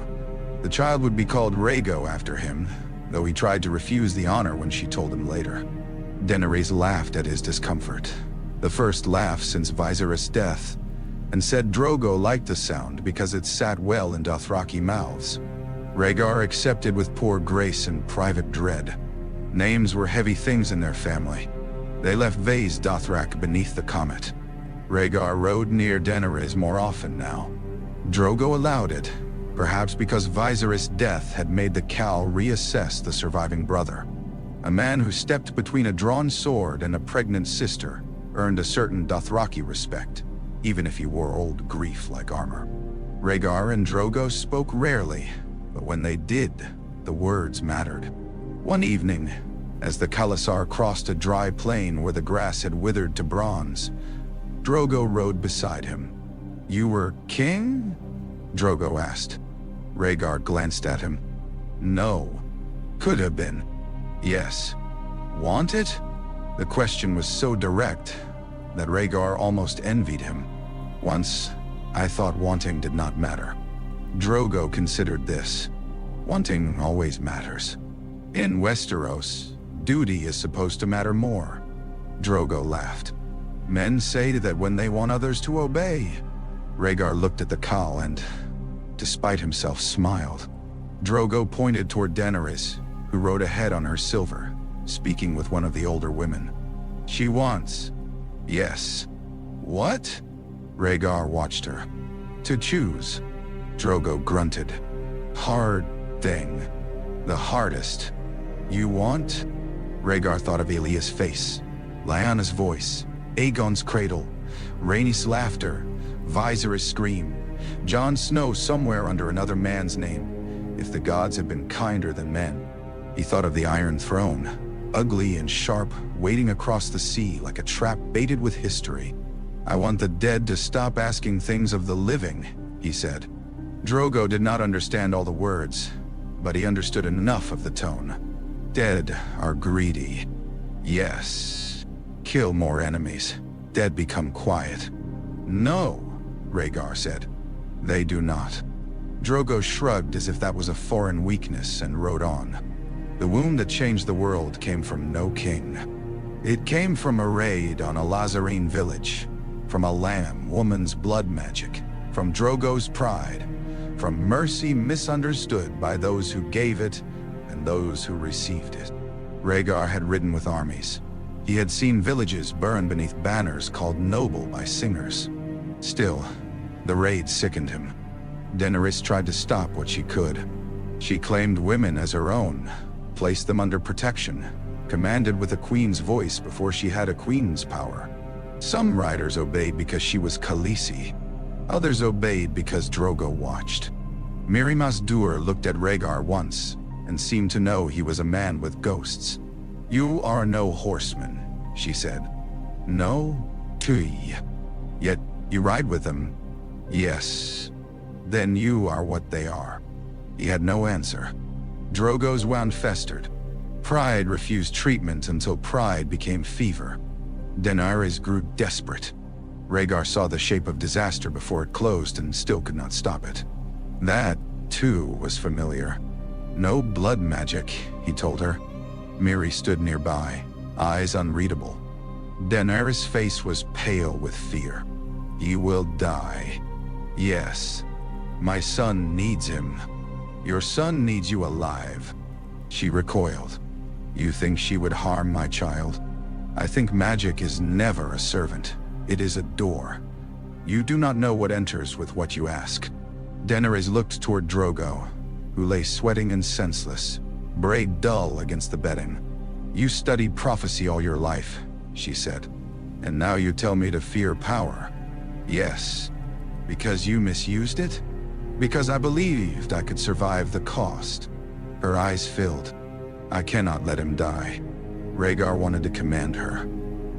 The child would be called Rhaego after him, though he tried to refuse the honor when she told him later. Daenerys laughed at his discomfort, the first laugh since Viserys' death, and said Drogo liked the sound because it sat well in Dothraki mouths. Rhaegar accepted with poor grace and private dread. Names were heavy things in their family. They left Vase Dothrak beneath the comet. Rhaegar rode near Daenerys more often now. Drogo allowed it, perhaps because Viserys' death had made the Khal reassess the surviving brother. A man who stepped between a drawn sword and a pregnant sister earned a certain Dothraki respect, even if he wore old grief-like armor. Rhaegar and Drogo spoke rarely, but when they did, the words mattered. One evening, as the Khalasar crossed a dry plain where the grass had withered to bronze, Drogo rode beside him. "You were king?" Drogo asked. Rhaegar glanced at him. "No. Could have been." "Yes." "Want it?" The question was so direct that Rhaegar almost envied him. "Once, I thought wanting did not matter." Drogo considered this. Wanting always matters. In Westeros, duty is supposed to matter more. Drogo laughed. Men say that when they want others to obey. Rhaegar looked at the Khal and, despite himself, smiled. Drogo pointed toward Daenerys, who rode ahead on her silver, speaking with one of the older women. She wants. Yes. What? Rhaegar watched her. To choose. Drogo grunted. Hard thing. The hardest. You want? Rhaegar thought of Ilya's face, Lyanna's voice, Aegon's cradle, Rhaenys' laughter, Viserys' scream, Jon Snow somewhere under another man's name. If the gods had been kinder than men. He thought of the Iron Throne, ugly and sharp, waiting across the sea like a trap baited with history. I want the dead to stop asking things of the living, he said. Drogo did not understand all the words, but he understood enough of the tone. Dead are greedy. Yes. Kill more enemies. Dead become quiet. No, Rhaegar said. They do not. Drogo shrugged as if that was a foreign weakness and rode on. The wound that changed the world came from no king. It came from a raid on a Lazarene village, from a lamb woman's blood magic, from Drogo's pride, from mercy misunderstood by those who gave it and those who received it. Rhaegar had ridden with armies. He had seen villages burn beneath banners called noble by singers. Still, the raid sickened him. Daenerys tried to stop what she could. She claimed women as her own, placed them under protection, commanded with a queen's voice before she had a queen's power. Some riders obeyed because she was Khaleesi. Others obeyed because Drogo watched. Mirri Maz Duur looked at Rhaegar once and seemed to know he was a man with ghosts. You are no horseman, she said. No, tui. Yet you ride with them. Yes. Then you are what they are. He had no answer. Drogo's wound festered. Pride refused treatment until pride became fever. Daenerys grew desperate. Rhaegar saw the shape of disaster before it closed and still could not stop it. That, too, was familiar. No blood magic, he told her. Mirri stood nearby, eyes unreadable. Daenerys' face was pale with fear. He will die. Yes. My son needs him. Your son needs you alive. She recoiled. You think she would harm my child? I think magic is never a servant. It is a door. You do not know what enters with what you ask. Daenerys looked toward Drogo, who lay sweating and senseless, braid dull against the bedding. You studied prophecy all your life, she said. And now you tell me to fear power. Yes. Because you misused it? Because I believed I could survive the cost. Her eyes filled. I cannot let him die. Rhaegar wanted to command her.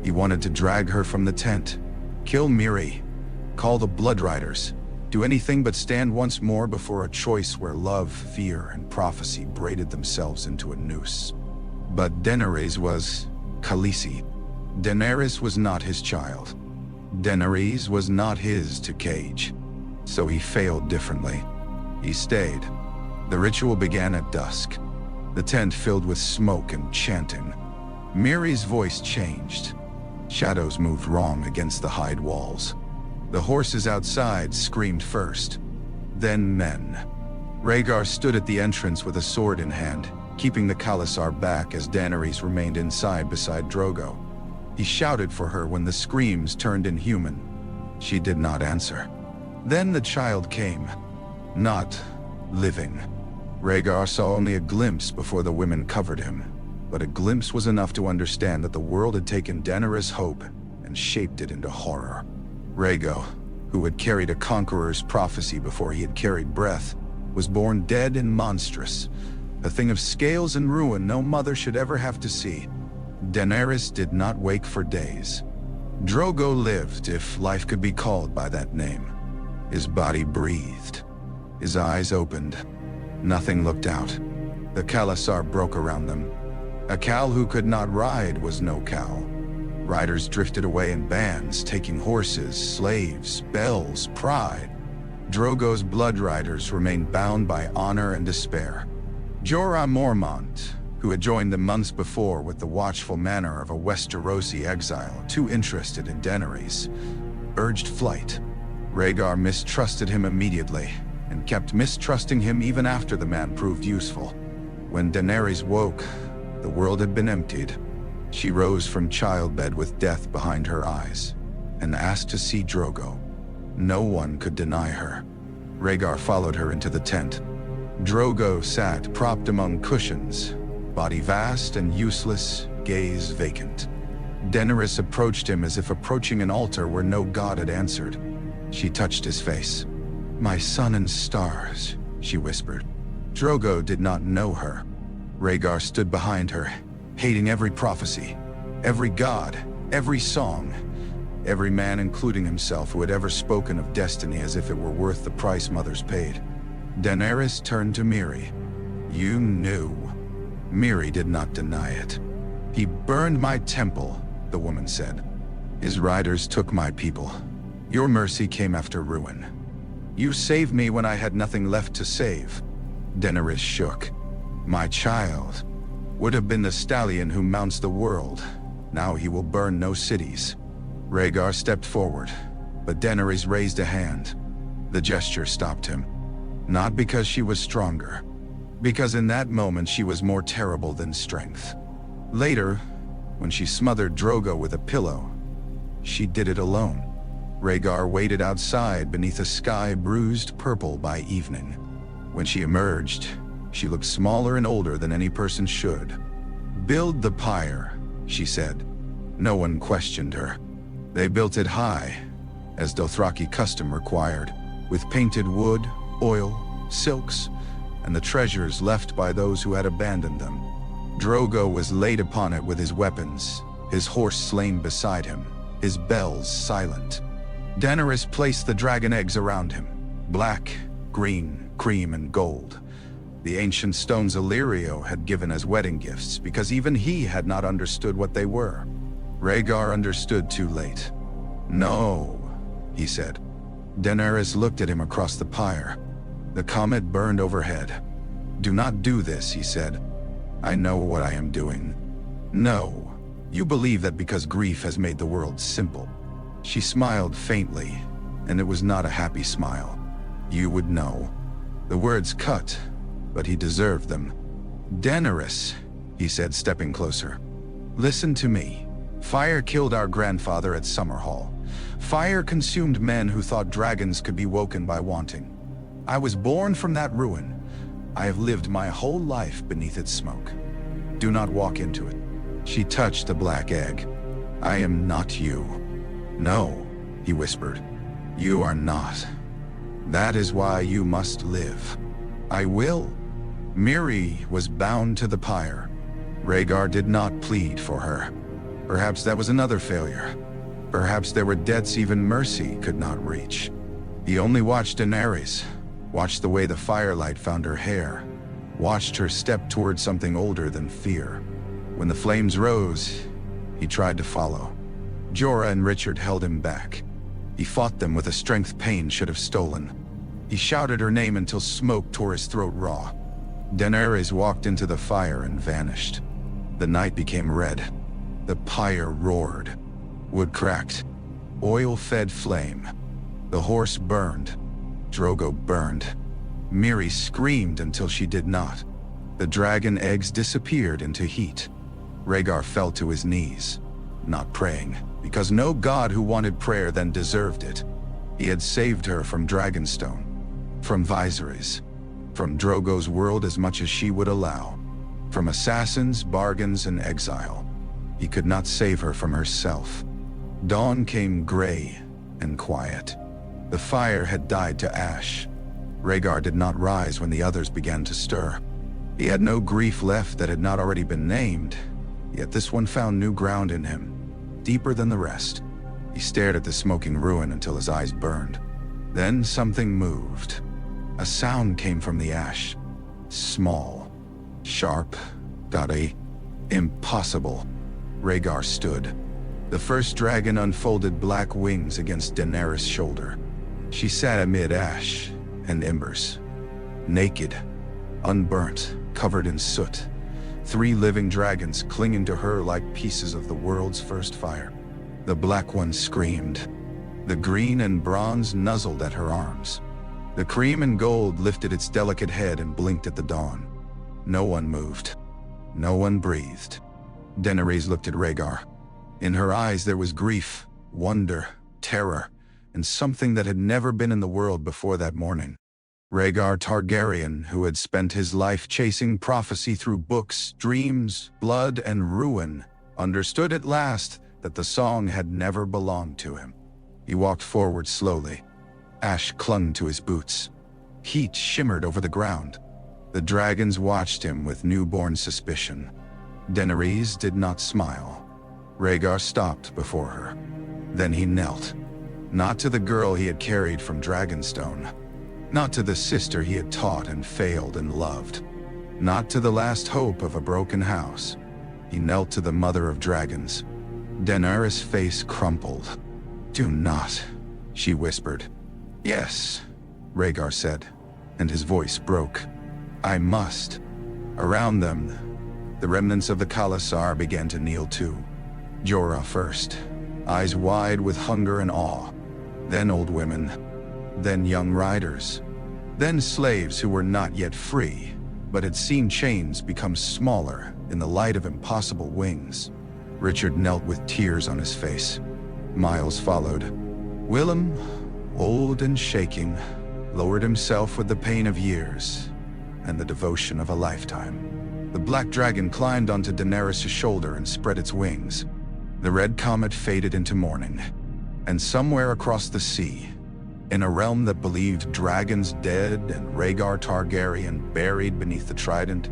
He wanted to drag her from the tent, kill Mirri, call the Blood Riders, do anything but stand once more before a choice where love, fear, and prophecy braided themselves into a noose. But Daenerys was Khaleesi. Daenerys was not his child. Daenerys was not his to cage. So he failed differently. He stayed. The ritual began at dusk. The tent filled with smoke and chanting. Mirri's voice changed. Shadows moved wrong against the hide walls. The horses outside screamed first, then men. Rhaegar stood at the entrance with a sword in hand, keeping the Khalasar back as Daenerys remained inside beside Drogo. He shouted for her when the screams turned inhuman. She did not answer. Then the child came. Not living. Rhaegar saw only a glimpse before the women covered him, but a glimpse was enough to understand that the world had taken Daenerys' hope and shaped it into horror. Rhaego, who had carried a conqueror's prophecy before he had carried breath, was born dead and monstrous, a thing of scales and ruin no mother should ever have to see. Daenerys did not wake for days. Drogo lived, if life could be called by that name. His body breathed. His eyes opened. Nothing looked out. The Khalasar broke around them. A Khal who could not ride was no Khal. Riders drifted away in bands, taking horses, slaves, bells, pride. Drogo's blood riders remained bound by honor and despair. Jorah Mormont, who had joined them months before with the watchful manner of a Westerosi exile, too interested in Daenerys, urged flight. Rhaegar mistrusted him immediately, and kept mistrusting him even after the man proved useful. When Daenerys woke, the world had been emptied. She rose from childbed with death behind her eyes, and asked to see Drogo. No one could deny her. Rhaegar followed her into the tent. Drogo sat propped among cushions, body vast and useless, gaze vacant. Daenerys approached him as if approaching an altar where no god had answered. She touched his face. "My sun and stars," she whispered. Drogo did not know her. Rhaegar stood behind her, hating every prophecy, every god, every song, every man including himself who had ever spoken of destiny as if it were worth the price mothers paid. Daenerys turned to Miri. "You knew." Miri did not deny it. "He burned my temple," the woman said. "His riders took my people. Your mercy came after ruin. You saved me when I had nothing left to save." Daenerys shook. "My child would have been the stallion who mounts the world. Now he will burn no cities." Rhaegar stepped forward, but Daenerys raised a hand. The gesture stopped him. Not because she was stronger, because in that moment she was more terrible than strength. Later, when she smothered Drogo with a pillow, she did it alone. Rhaegar waited outside beneath a sky bruised purple by evening. When she emerged, she looked smaller and older than any person should. "Build the pyre," she said. No one questioned her. They built it high, as Dothraki custom required, with painted wood, oil, silks, and the treasures left by those who had abandoned them. Drogo was laid upon it with his weapons, his horse slain beside him, his bells silent. Daenerys placed the dragon eggs around him, black, green, cream, and gold. The ancient stones Illyrio had given as wedding gifts because even he had not understood what they were. Rhaegar understood too late. "No," he said. Daenerys looked at him across the pyre. The comet burned overhead. "Do not do this," he said. "I know what I am doing." "No, you believe that because grief has made the world simple." She smiled faintly, and it was not a happy smile. "You would know." The words cut, but he deserved them. "Daenerys," he said, stepping closer. "Listen to me. Fire killed our grandfather at Summerhall. Fire consumed men who thought dragons could be woken by wanting. I was born from that ruin. I have lived my whole life beneath its smoke. Do not walk into it." She touched the black egg. "I am not you." "No," he whispered. "You are not. That is why you must live." "I will." Miri was bound to the pyre. Rhaegar did not plead for her. Perhaps that was another failure. Perhaps there were debts even mercy could not reach. He only watched Daenerys, watched the way the firelight found her hair, watched her step toward something older than fear. When the flames rose, he tried to follow. Jorah and Richard held him back. He fought them with a strength pain should have stolen. He shouted her name until smoke tore his throat raw. Daenerys walked into the fire and vanished. The night became red. The pyre roared. Wood cracked. Oil fed flame. The horse burned. Drogo burned. Miri screamed until she did not. The dragon eggs disappeared into heat. Rhaegar fell to his knees, not praying, because no god who wanted prayer then deserved it. He had saved her from Dragonstone, from Viserys, from Drogo's world as much as she would allow, from assassins, bargains, and exile. He could not save her from herself. Dawn came gray and quiet. The fire had died to ash. Rhaegar did not rise when the others began to stir. He had no grief left that had not already been named, yet this one found new ground in him, deeper than the rest. He stared at the smoking ruin until his eyes burned. Then something moved. A sound came from the ash. Small, sharp, gaudy, impossible. Rhaegar stood. The first dragon unfolded black wings against Daenerys' shoulder. She sat amid ash and embers, naked, unburnt, covered in soot. 3 living dragons clinging to her like pieces of the world's first fire. The black one screamed. The green and bronze nuzzled at her arms. The cream and gold lifted its delicate head and blinked at the dawn. No one moved. No one breathed. Daenerys looked at Rhaegar. In her eyes there was grief, wonder, terror, and something that had never been in the world before that morning. Rhaegar Targaryen, who had spent his life chasing prophecy through books, dreams, blood, and ruin, understood at last that the song had never belonged to him. He walked forward slowly. Ash clung to his boots. Heat shimmered over the ground. The dragons watched him with newborn suspicion. Daenerys did not smile. Rhaegar stopped before her. Then he knelt. Not to the girl he had carried from Dragonstone. Not to the sister he had taught and failed and loved. Not to the last hope of a broken house. He knelt to the mother of dragons. Daenerys' face crumpled. "Do not," she whispered. "Yes," Rhaegar said, and his voice broke. "I must." Around them, the remnants of the Khalasar began to kneel too. Jorah first, eyes wide with hunger and awe. Then old women. Then young riders. Then slaves who were not yet free, but had seen chains become smaller in the light of impossible wings. Richard knelt with tears on his face. Miles followed. Willem, old and shaking, lowered himself with the pain of years and the devotion of a lifetime. The black dragon climbed onto Daenerys' shoulder and spread its wings. The red comet faded into morning, and somewhere across the sea, in a realm that believed dragons dead and Rhaegar Targaryen buried beneath the Trident,